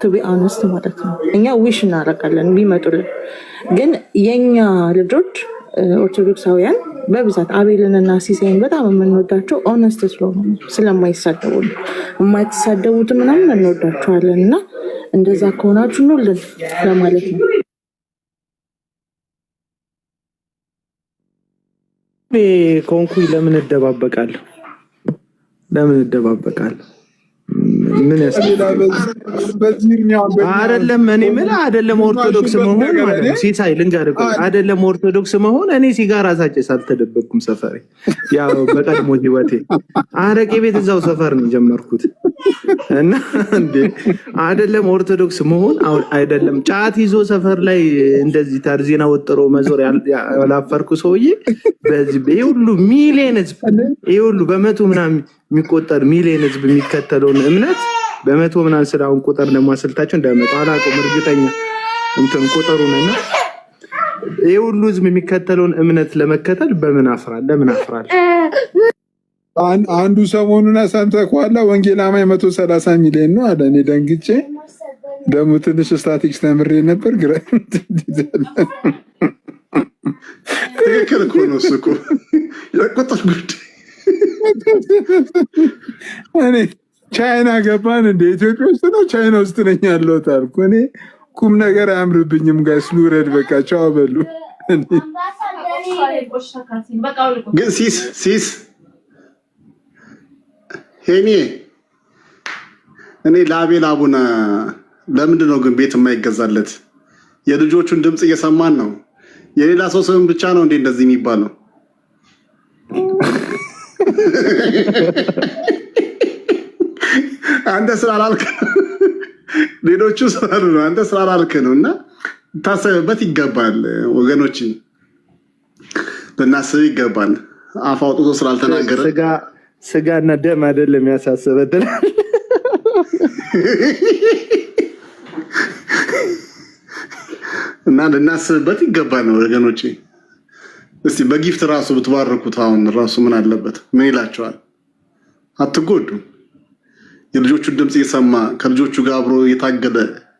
ቱ ቢ ኦነስት ማለት ነው እኛ ዊሽ እናደርጋለን ቢመጡልን። ግን የኛ ልጆች ኦርቶዶክሳውያን በብዛት አቤልንና ሲሳይን በጣም የምንወዳቸው ኦነስት ስለሆኑ ስለማይሳደቡ ነው። የማይተሳደቡት ምናምን እንወዳቸዋለን። እና እንደዛ ከሆናችሁ ኑልን ለማለት ነው። ኮንኩኝ ለምን እደባበቃለሁ? ምን ያስፈልጋል? አይደለም እኔ ምን አይደለም ኦርቶዶክስ መሆን ማለት ነው። ሲሳይ ልንገርህ አይደለም ኦርቶዶክስ መሆን እኔ ሲጋራ ሳጨስ አልተደበቅኩም። ሰፈሬ ያው በቀድሞ ህይወቴ አረቄ ቤት እዛው ሰፈር ነው የጀመርኩት። እና እንዴ አይደለም ኦርቶዶክስ መሆን አይደለም ጫት ይዞ ሰፈር ላይ እንደዚህ ታርዜና ወጥሮ መዞር ያላፈርኩ ሰውዬ በዚህ ሁሉ ሚሊየን ህዝብ ሁሉ በመቶ ምናምን የሚቆጠር ሚሊየን ህዝብ የሚከተለውን እምነት በመቶ ምናምን ስላውን ቁጥር ደግሞ አስልታቸው እንደመጣ አላውቅም እርግጠኛ እንትን ቁጥሩንና ይሄ ሁሉ ህዝብ የሚከተለውን እምነት ለመከተል ለምን አፍራለሁ? አንዱ ሰሞኑን ሰምተህ ከኋላ ወንጌል አማኝ 130 ሚሊዮን ነው አለ። እኔ ደንግጬ ደግሞ ትንሽ ስታቲክስ ተምሬ ነበር። ግራ ትክክል እኮ ነው እሱ እኮ የቁጥር ጉዳይ። እኔ ቻይና ገባን እንደ ኢትዮጵያ ውስጥ ነው ቻይና ውስጥ ነኝ ያለሁት አልኩ። እኔ ቁም ነገር አያምርብኝም። ጋይስ ልውረድ በቃ ቻው በሉ። ግን ሲስ ሄኔ እኔ ለአቤል አቡነ ለምንድን ነው ግን ቤት የማይገዛለት? የልጆቹን ድምፅ እየሰማን ነው። የሌላ ሰው ስም ብቻ ነው እንዴ እንደዚህ የሚባለው? አንተ ስላላልክ ሌሎቹ ስላሉ ነው። አንተ ስላላልክ ነው። እና ታሰብበት ይገባል ወገኖች፣ ልናስብ ይገባል። አፍ አውጥቶ ስላልተናገረ ስጋና ደም አይደለም ያሳሰበን እና ልናስብበት ይገባል ወገኖች። እስቲ በጊፍት ራሱ ብትባርኩት አሁን ራሱ ምን አለበት? ምን ይላቸዋል? አትጎዱም። የልጆቹን ድምፅ እየሰማ ከልጆቹ ጋር አብሮ እየታገለ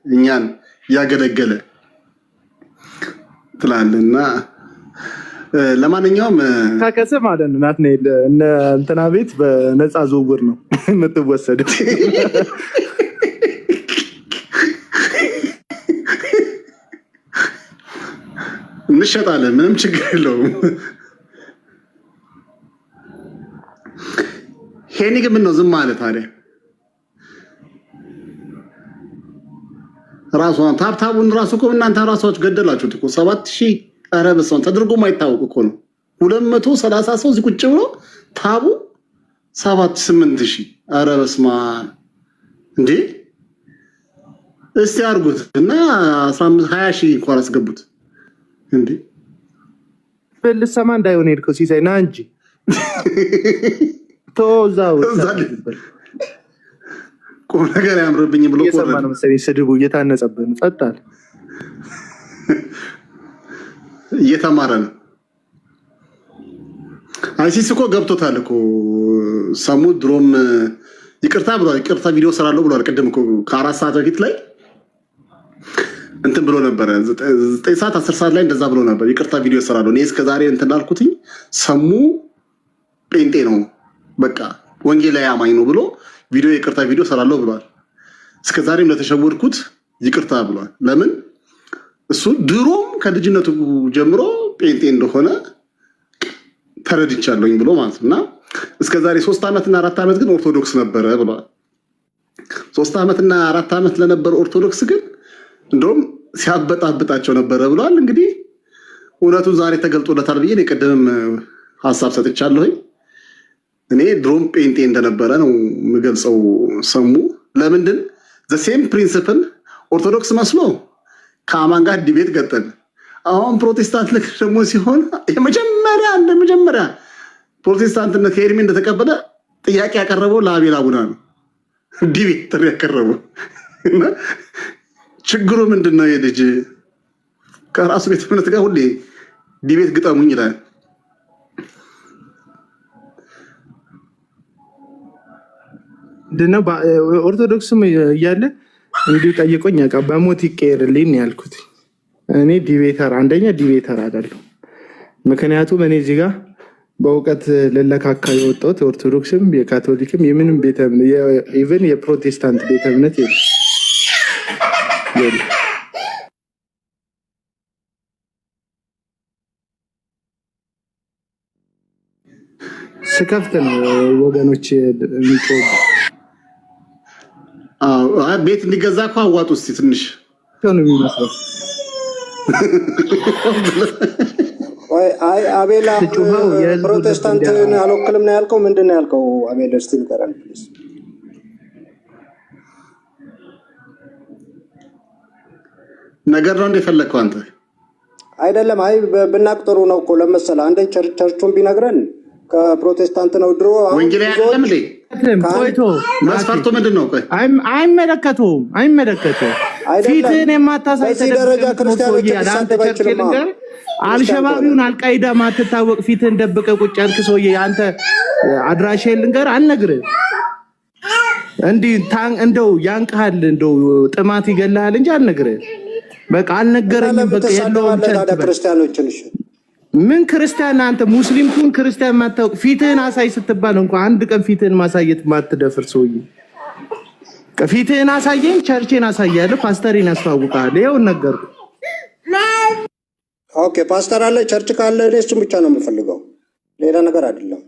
እኛን እያገለገለ ትላለና ለማንኛውም ካከሰ ማለት ነው ናትናኤል እነ እንትና ቤት በነፃ ዝውውር ነው የምትወሰደው። እንሸጣለን፣ ምንም ችግር የለውም። ሄኒ ግን ምን ነው ዝም ማለት ታዲያ? ራሷን ታብታቡን ራሱ እኮ እናንተ ራሳዎች ገደላችሁት እኮ 7000 ኧረ በስመ አብ ተደርጎ ማይታወቅ እኮ ነው። 230 ሰው እዚህ ቁጭ ብሎ ታቡ 7-8000 ኧረ በስመ አብ እንዴ! እስቲ አድርጉት እና 15-20 እንኳን አስገቡት እንዴ! ልሰማ እንዳይሆን ሄድከው ሲሳይ ና እንጂ ተወዛው ቁም ነገር ያምርብኝ ብሎ እየሰማ ነው መሰለኝ። ስድቡ እየታነጸብን ጸጣል። እየተማረ ነው። አይሲስ እኮ ገብቶታል እኮ ሰሙ ድሮም ይቅርታ ብሏል። ይቅርታ ቪዲዮ ሰራለሁ ብሏል። ቅድም እኮ ከ4 ሰዓት በፊት ላይ እንትን ብሎ ነበረ። 9 ሰዓት 10 ሰዓት ላይ እንደዛ ብሎ ነበር። ይቅርታ ቪዲዮ ሰራለሁ። እኔ እስከዛሬ እንትን አልኩትኝ ሰሙ ጴንጤ ነው በቃ ወንጌላዊ አማኝ ነው ብሎ ቪዲዮ ይቅርታ ቪዲዮ ሰራለሁ ብሏል። እስከዛሬም ለተሸወድኩት ይቅርታ ብሏል። ለምን እሱ ድሮም ከልጅነቱ ጀምሮ ጴንጤ እንደሆነ ተረድቻለሁኝ ብሎ ማለት እና እስከዛሬ 3 ዓመትና 4 ዓመት ግን ኦርቶዶክስ ነበረ ብሏል። 3 ዓመትና 4 ዓመት ለነበረ ኦርቶዶክስ ግን እንደውም ሲያበጣብጣቸው ነበረ ብሏል። እንግዲህ እውነቱን ዛሬ ተገልጦለታል ብዬ ቅድምም ሀሳብ ሰጥቻለሁኝ። እኔ ድሮም ጴንጤ እንደነበረ ነው የምገልጸው። ሰሙ ለምንድን ዘሴም ፕሪንሲፕል ኦርቶዶክስ መስሎ ከአማን ጋር ዲቤት ገጠን። አሁን ፕሮቴስታንት ልክ ደግሞ ሲሆን የመጀመሪያ ፕሮቴስታንትነት ከኤርሚ እንደተቀበለ ጥያቄ ያቀረበው ለአቤል አቡና ነው። ዲቤት ጥሪ ያቀረበው ችግሩ ምንድን ነው? የልጅ ከራሱ ቤተ እምነት ጋር ሁሌ ዲቤት ግጠሙኝ ይላል። እንደው ኦርቶዶክስም እያለ እንዲሁ ጠይቆኝ ያውቃ በሞት ይቀየርልኝ ያልኩት እኔ ዲቤተር አንደኛ ዲቤተር አይደለሁም። ምክንያቱም እኔ እዚህ ጋር በእውቀት ልለካካ የወጣሁት ኦርቶዶክስም የካቶሊክም የምንም ቤተ እምነት ኢቭን የፕሮቴስታንት ቤተ እምነት የለም። ስከፍት ነው ወገኖች የሚጮሁ። ቤት እንዲገዛ እኮ አዋጡ እስኪ ትንሽ ነው የሚመስለው። አይ አቤላ ፕሮቴስታንትን አልወክልም ነው ያልከው? ምንድን ነው ያልከው አቤላ? እስኪ ንገረን ፕሊዝ። ነገር ነው እንደፈለግከው አንተ አይደለም። አይ ብናቅ ጥሩ ነው እኮ ለመሰለህ አንዴ ቸርቹን ቢነግረን ከፕሮቴስታንት ነው ድሮ ወንጌል አይደለም እንዴ? ቆይቶ መስፈርቱ ምንድን ነው? ቆይ አይመለከተውም። ፊትህን የማታሳይ በዚህ ደረጃ ክርስቲያኖችን ሊሳደብ አይችልም። አልሸባቢውን አልቃይዳ ማትታወቅ ፊትህን ደብቀህ ቁጭ ያልክ ሰውዬ አንተ አድራሻዬን ልንገርህ አልነግርህም። እንዲህ እንደው ያንቅሃል እንደው ጥማት ይገልሃል እንጂ አልነግርህም። በቃ አልነገረኝም። በቃ የለውም ክርስቲያኖችን ምን ክርስቲያን አንተ ሙስሊም ኩን ክርስቲያን ማታውቅ ፊትህን አሳይ ስትባል እንኳን አንድ ቀን ፊትህን ማሳየት ማትደፍር ሰውዬ ፊትህን አሳየኝ፣ ቸርቼን አሳያለሁ፣ ፓስተሬን ያስተዋውቃል። ይኸው ነገርኩ። ኦኬ ፓስተር አለ፣ ቸርች ካለ እሱን ብቻ ነው የምፈልገው፣ ሌላ ነገር አይደለም።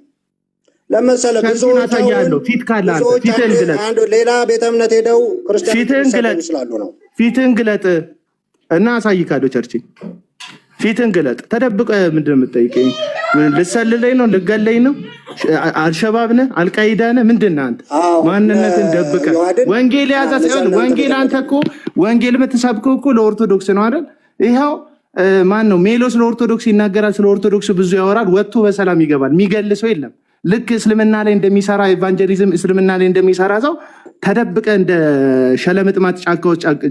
ለምሳሌ ብዙዎች አሳያለሁ፣ ፊት ካለ አንተ ፊትህን ግለጥ። ሌላ ቤተ እምነት ሄደው ክርስቲያን ስላሉ ነው። ፊትህን ግለጥ እና አሳይካለሁ፣ ቸርቼ ፊትህን ግለጥ። ተደብቀህ ምንድን ነው የምትጠይቀኝ? ልሰልለኝ ነው? ልገለኝ ነው? አልሸባብ ነህ? አልቃይዳ ነህ? ምንድን ነህ አንተ? ማንነትን ደብቀህ ወንጌል የያዘ ሲሆን ወንጌል አንተ እኮ ወንጌል የምትሰብከው እኮ ለኦርቶዶክስ ነው አይደል? ይኸው ማን ነው ሜሎስ ለኦርቶዶክስ ይናገራል። ስለ ኦርቶዶክስ ብዙ ያወራል። ወጥቶ በሰላም ይገባል። የሚገል ሰው የለም። ልክ እስልምና ላይ እንደሚሰራ ኤቫንጀሊዝም እስልምና ላይ እንደሚሰራ ሰው ተደብቀ እንደ ሸለምጥማት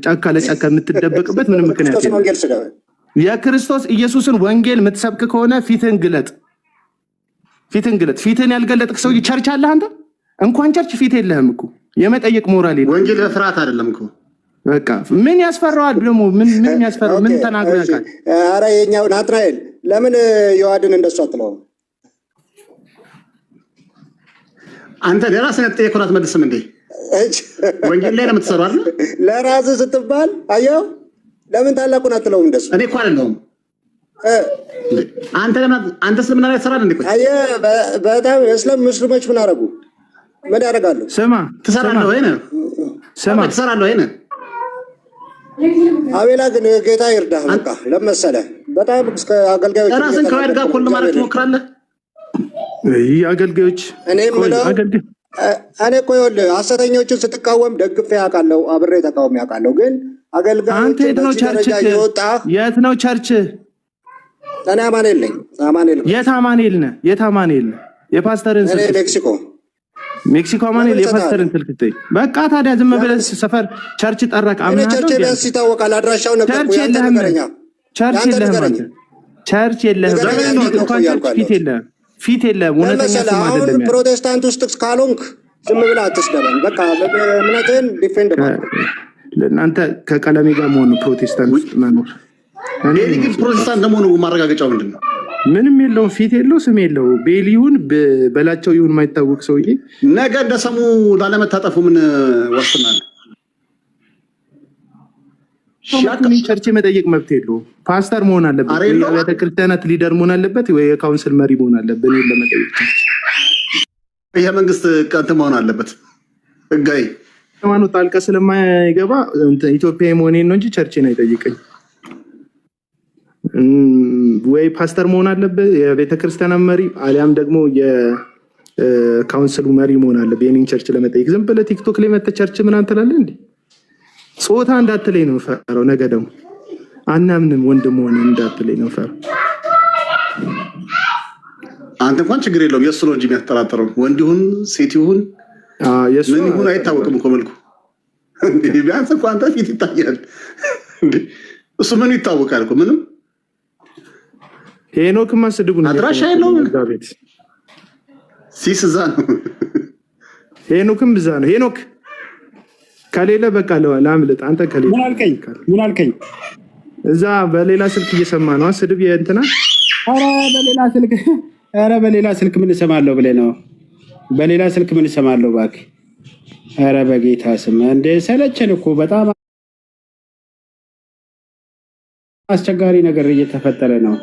ጫካ ለጫካ የምትደበቅበት ምንም ምክንያት የለም። የክርስቶስ ኢየሱስን ወንጌል የምትሰብክ ከሆነ ፊትህን ግለጥ፣ ፊትህን ግለጥ። ፊትህን ያልገለጥክ ሰው ቸርች አለህ አንተ? እንኳን ቸርች ፊት የለህም እኮ የመጠየቅ ሞራል የለም። ወንጌል በፍርሃት አይደለም እኮ በቃ ምን ያስፈራዋል ደግሞ? ምን ያስፈራው? ምን ተናግሮ ያውቃል? ኧረ የኛው ናትናኤል ለምን ዮሐድን እንደሱ አትለውም? አንተ ለራስህ ጠየቁን አትመልስም እንዴ? ወንጌል ላይ ነው የምትሰራው አይደል? ለራስህ ስትባል አየው። ለምን ታላቁን አትለውም? እንደሱ እኔ እኮ አይደለሁም። አንተ እስልምና ላይ ትሰራለህ እንዴ? አየህ በጣም እስላም ሙስሊሞች ምን አደረጉ? ምን ያደርጋሉ? ስማ ትሰራለህ ወይ ነው? ስማ ትሰራለህ ወይ ነው? አቤላ ግን ጌታ ይርዳህ። በቃ ለመሰለህ በጣም እስከ አገልጋዮች ራስን ከዋድ ጋር ሁሉ ማለት ትሞክራለህ። አገልጋዮች እኔ እኮ ይኸውልህ ሐሰተኞችን ስትቃወም ደግፌ ያውቃለሁ፣ አብሬ ተቃውሞ ያውቃለሁ። ግን አገልጋዮች አንተ የት ነው ቸርች? የት ነው ቸርች? እኔ አማኑኤል ነኝ። አማኑኤል የት አማኑኤል ነህ? የት አማኑኤል ነህ? የፓስተርን ስልክ ሜክሲኮ አማኑኤል የፓስተርን ስልክ ትይ። በቃ ታዲያ ዝም ብለህ ሰፈር ቸርች ጠረቅ አምናለሁ። ቸርች ቢያንስ ይታወቃል፣ አድራሻው ነገርኩህ። ቸርች የለህም አንተ። ቸርች የለህም። እንኳን ቸርች ፊት የለህም፣ ፊት የለህም። እውነተኛ ስም አይደለም። ፕሮቴስታንት ውስጥ ካልሆንክ ዝም ብለህ አትስደበን። በቃ እምነትህን ዲፌንድ ማለት ለእናንተ ከቀለሜ ጋር መሆኑ ፕሮቴስታንት ውስጥ መኖር። እኔ ግን ፕሮቴስታንት ለመሆኑ ማረጋገጫው ምንድን ነው? ምንም የለውም። ፊት የለው፣ ስም የለው። ቤል ይሁን በላቸው ይሁን የማይታወቅ ሰውዬ ነገ እንደሰሙ ላለመታጠፉ ምን ዋስትና ነው? ቸርች መጠየቅ መብት የለውም። ፓስተር መሆን አለበት፣ የቤተ ክርስቲያናት ሊደር መሆን አለበት፣ ወይ የካውንስል መሪ መሆን አለበት። እኔን ለመጠየቅ ይሄ መንግስት ቀንት መሆን አለበት። ህጋዊ ሃይማኖት ጣልቃ ስለማይገባ ኢትዮጵያዊ መሆኔን ነው እንጂ ቸርችን አይጠይቀኝ። ወይ ፓስተር መሆን አለበት፣ የቤተ ክርስቲያን መሪ አሊያም ደግሞ የካውንስሉ መሪ መሆን አለበት የኔን ቸርች ለመጠየቅ። ዝም ብለህ ቲክቶክ ላይ መተህ ቸርች ምናምን ትላለህ እንዴ? ጾታ እንዳትለኝ ነው የምፈራው። ነገ ደግሞ አናምንም ወንድም ሆነ እንዳትለኝ ነው የምፈራው። አንተ እንኳን ችግር የለውም፣ የእሱ ነው እንጂ የሚያጠራጥረው ወንድ ይሁን ሴት ይሁን ምን ይሁን አይታወቅም እኮ መልኩ። ቢያንስ እኮ አንተ ፊት ይታያል፣ እሱ ምኑ ይታወቃል እኮ ምንም። ሄኖክማ ስድቡን አድራሻ የለውም፣ ሲስ እዛ ነው፣ ሄኖክም ብዛ ነው። ሄኖክ ከሌለ በቃ ለአምልጥ። አንተ ከሌለ ምን አልከኝ? እዛ በሌላ ስልክ እየሰማ ነው ስድብ የእንትና። ኧረ በሌላ ስልክ ምን እሰማለሁ ብለህ ነው? በሌላ ስልክ ምን እሰማለሁ እባክህ? ኧረ በጌታ ስም እንደ ሰለቸን እኮ በጣም አስቸጋሪ ነገር እየተፈጠረ ነው።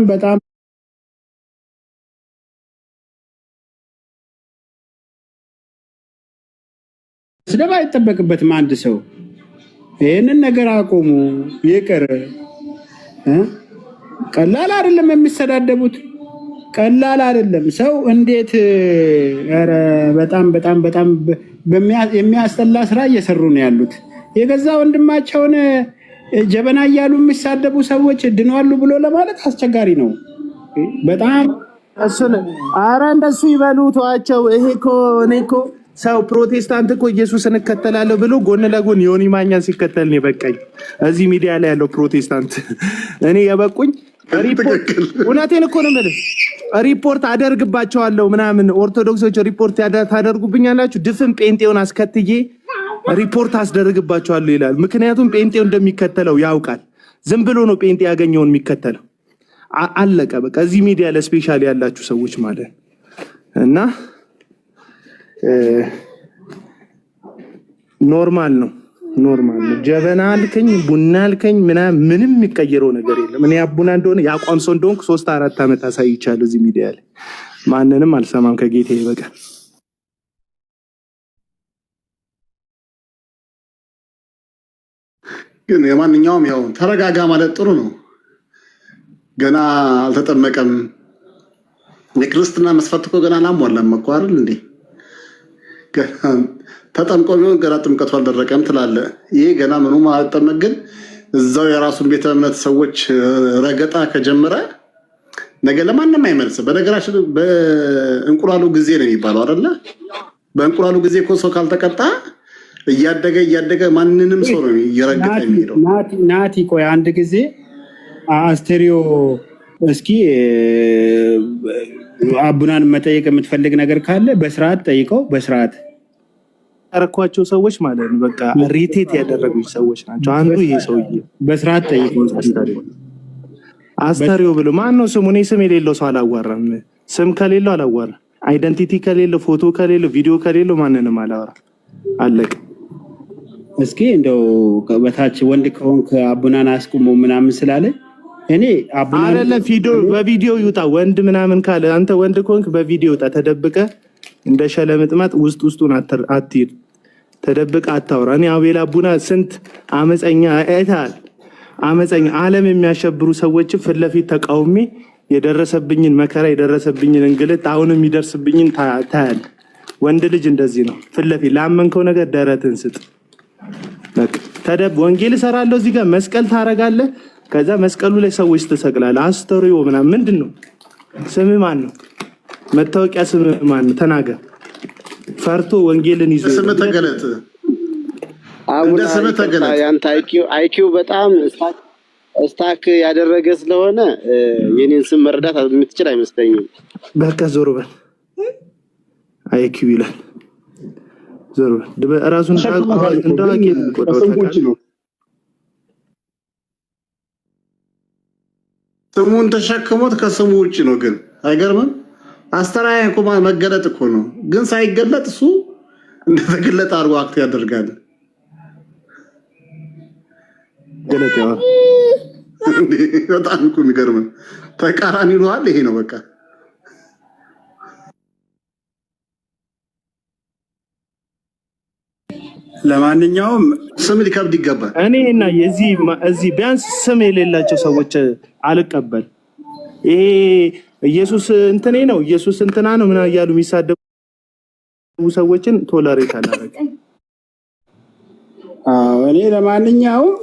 በጣም ስደባ አይጠበቅበትም። አንድ ሰው ይህንን ነገር አቆሙ፣ ይቅር። ቀላል አይደለም የሚሰዳደቡት፣ ቀላል አይደለም። ሰው እንዴት ኧረ በጣም የሚያስጠላ ስራ እየሰሩ ነው ያሉት። የገዛ ወንድማቸውን ጀበና እያሉ የሚሳደቡ ሰዎች ድነዋሉ ብሎ ለማለት አስቸጋሪ ነው። በጣም እሱን ኧረ እንደሱ ይበሉ ተዋቸው። ይሄ እኮ እኔ እኮ ሰው ፕሮቴስታንት እኮ ኢየሱስን እከተላለሁ ብሎ ጎን ለጎን ዮኒ ማኛን ሲከተል ነው የበቃኝ። እዚህ ሚዲያ ላይ ያለው ፕሮቴስታንት እኔ የበቁኝ እውነቴን እኮ ነው የምልህ። ሪፖርት አደርግባቸዋለሁ ምናምን ኦርቶዶክሶች ሪፖርት ታደርጉብኛላችሁ። ድፍን ጴንጤውን አስከትዬ ሪፖርት አስደርግባቸዋለሁ ይላል። ምክንያቱም ጴንጤው እንደሚከተለው ያውቃል። ዝም ብሎ ነው ጴንጤ ያገኘውን የሚከተለው። አለቀ በቃ። እዚህ ሚዲያ ለስፔሻል ያላችሁ ሰዎች ማለት እና ኖርማል ነው። ጀበና አልከኝ ቡና አልከኝ ምንም የሚቀየረው ነገር የለም። እኔ አቡና እንደሆነ ያቋም ሰው እንደሆንኩ 3-4 ዓመት አሳይቻለሁ እዚህ ሚዲያ ላይ። ማንንም አልሰማም ከጌታዬ በቀር። ግን የማንኛውም ያው ተረጋጋ ማለት ጥሩ ነው። ገና አልተጠመቀም። የክርስትና መስፈርት እኮ ገና አላሟላም እኮ አይደል እንዴ? ተጠምቆ ቢሆን ገና ጥምቀቱ አልደረቀም ትላለህ። ይሄ ገና ምኑም አልጠመቅ። ግን እዛው የራሱን ቤተ እምነት ሰዎች ረገጣ ከጀመረ ነገ ለማንም አይመልስም። በነገራችን በእንቁላሉ ጊዜ ነው የሚባለው አይደለ? በእንቁላሉ ጊዜ እኮ ሰው ካልተቀጣ እያደገ ማንንም ሰው ነው እየረገጠ የሚሄደው። ናቲ ቆይ አንድ ጊዜ አስቴሪዮ እስኪ አቡናን መጠየቅ የምትፈልግ ነገር ካለ በስርዓት ጠይቀው። በስርዓት ያረኳቸው ሰዎች ማለት ነው በቃ ሪቴት ያደረጉኝ ሰዎች ናቸው። አንዱ ይሄ ሰውዬ በስርዓት ጠይቀው። አስተሪዮ ብሎ ማን ነው ስሙ? እኔ ስም የሌለው ሰው አላዋራም። ስም ከሌለው አላዋራም። አይደንቲቲ ከሌለው፣ ፎቶ ከሌለው፣ ቪዲዮ ከሌለው ማንንም አላወራም። አለቀ። እስኪ እንደው በታች ወንድ ከሆንክ አቡናን አስቁሞ ምናምን ስላለ እኔ አቡናን አይደለ በቪዲዮ ይውጣ። ወንድ ምናምን ካለ አንተ ወንድ ከሆንክ በቪዲዮ ይውጣ። ተደብቀ እንደ ሸለምጥማጥ ውስጡን አትሂድ። ተደብቀ አታውራ። እኔ አቤል አቡና ስንት አመፀኛ አይታል። አመፀኛ ዓለም የሚያሸብሩ ሰዎችን ፊት ለፊት ተቃውሜ የደረሰብኝን መከራ የደረሰብኝን እንግልት አሁንም የሚደርስብኝን ታያል። ወንድ ልጅ እንደዚህ ነው። ፊት ለፊት ላመንከው ነገር ደረትን ስጥ። በቃ ወንጌል እሰራለሁ እዚህ ጋር መስቀል ታረጋለህ። ከዛ መስቀሉ ላይ ሰዎች ትሰቅላለህ። አስተሪዮ ምናምን ምንድን ነው? ስምህ ማን ነው? መታወቂያ ስምህ ማን ነው? ተናገር። ፈርቶ ወንጌልን ይዞ ስምህ ተገለጥ። እንደ ስምህ ተገለጥ። ያንተ አይኪው በጣም ስታክ ያደረገ ስለሆነ የኔን ስም መረዳት የምትችል አይመስለኝም። በቃ ዞር በል። አይኪው ይላል። ዞር በል። ራሱን እንዳዋቂ ነው። ስሙን ተሸክሞት ከስሙ ውጭ ነው። ግን አይገርምም? አስተራያ እኮ መገለጥ እኮ ነው። ግን ሳይገለጥ እሱ እንደተገለጠ አድርጎ አክት ያደርጋል። ገለጥ ያው በጣም እኮ የሚገርም ተቃራኒ ይሏል። ይሄ ነው በቃ። ለማንኛውም ስም ሊከብድ ይገባል። እኔ እና እዚህ ቢያንስ ስም የሌላቸው ሰዎች አልቀበል። ይሄ ኢየሱስ እንትኔ ነው ኢየሱስ እንትና ነው ምናምን እያሉ የሚሳደቡ ሰዎችን ቶለሬት አላደርግም። እኔ ለማንኛውም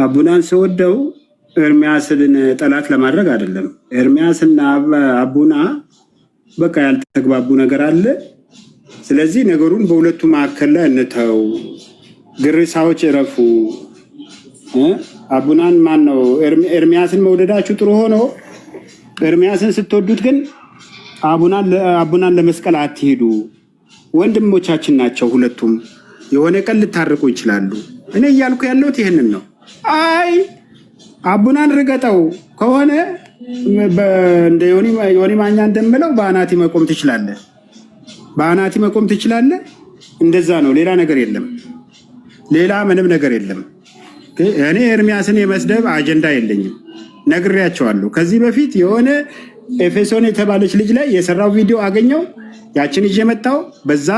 አቡናን ስወደው ኤርሚያስን ጠላት ለማድረግ አይደለም። ኤርሚያስና አቡና በቃ ያልተግባቡ ነገር አለ። ስለዚህ ነገሩን በሁለቱ መካከል ላይ እንተው። ግርሳዎች እረፉ። አቡናን ማን ነው ኤርሚያስን መውደዳችሁ ጥሩ ሆኖ ኤርሚያስን ስትወዱት ግን አቡናን ለመስቀል አትሄዱ። ወንድሞቻችን ናቸው ሁለቱም። የሆነ ቀን ልታርቁ ይችላሉ። እኔ እያልኩ ያለሁት ይህንን ነው። አይ አቡናን ርገጠው ከሆነ እንደ ዮኒ ማኛ እንደምለው በአናቲ መቆም ትችላለህ። በአናቲ መቆም ትችላለህ። እንደዛ ነው። ሌላ ነገር የለም። ሌላ ምንም ነገር የለም። እኔ ኤርሚያስን የመስደብ አጀንዳ የለኝም። ነግሬያቸዋለሁ። ከዚህ በፊት የሆነ ኤፌሶን የተባለች ልጅ ላይ የሰራው ቪዲዮ አገኘው። ያችን ይዤ መጣሁ። በዛ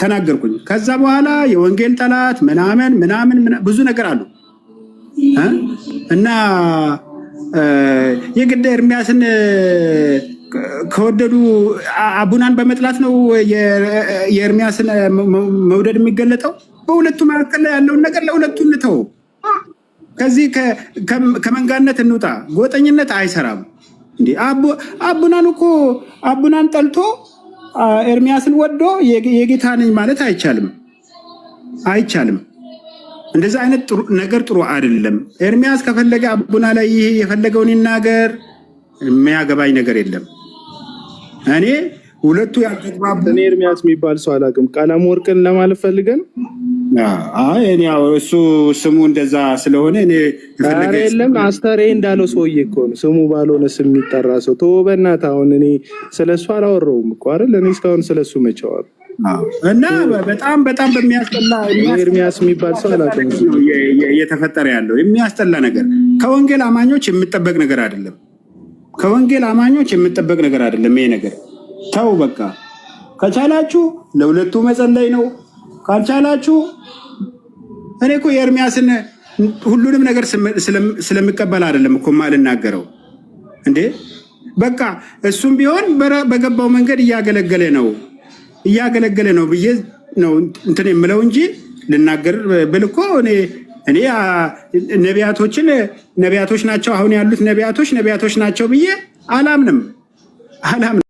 ተናገርኩኝ። ከዛ በኋላ የወንጌል ጠላት ምናምን ብዙ ነገር አሉ እና የግድ ኤርሚያስን ከወደዱ አቡናን በመጥላት ነው የኤርሚያስን መውደድ የሚገለጠው። በሁለቱ መካከል ላይ ያለውን ነገር ለሁለቱ እንተው። ከዚህ ከመንጋነት እንውጣ። ጎጠኝነት አይሰራም። እንዴ አቡናን እኮ አቡናን ጠልቶ ኤርሚያስን ወዶ የጌታ ነኝ ማለት አይቻልም። እንደዚህ አይነት ነገር ጥሩ አይደለም። ኤርሚያስ ከፈለገ አቡና ላይ ይሄ የፈለገውን ይናገር፣ የሚያገባኝ ነገር የለም። እኔ ሁለቱ ያልተግባቡ እኔ ኤርሚያስ የሚባል ሰው አላውቅም። ቀለም ወርቅን ለማለት ፈልገን እኔ ያው እሱ ስሙ እንደዛ ስለሆነ እኔ የለም አስተሬ እንዳለው ሰውዬ እኮ ነው ስሙ ባልሆነ ስም የሚጠራ ሰው ተወበናት። አሁን እኔ ስለሱ አላወራውም እኮ አይደል? እኔ እስካሁን ስለሱ መቻዋል እና በጣም በሚያስጠላ ኤርሚያስ የሚባል ሰው አላውቅም። እየተፈጠረ ያለው የሚያስጠላ ነገር ከወንጌል አማኞች የምጠበቅ ነገር አይደለም። ይሄ ነገር ተው በቃ። ከቻላችሁ ለሁለቱ መጸለይ ነው። ካልቻላችሁ እኔ እኮ የኤርሚያስን ሁሉንም ነገር ስለምቀበል አይደለም እኮ ማልናገረው እንዴ። በቃ እሱም ቢሆን በገባው መንገድ እያገለገለ ነው ብዬ ነው እንትን የምለው እንጂ ልናገር ብል እኮ እኔ ነቢያቶች ናቸው አሁን ያሉት ነቢያቶች ናቸው ብዬ አላምንም።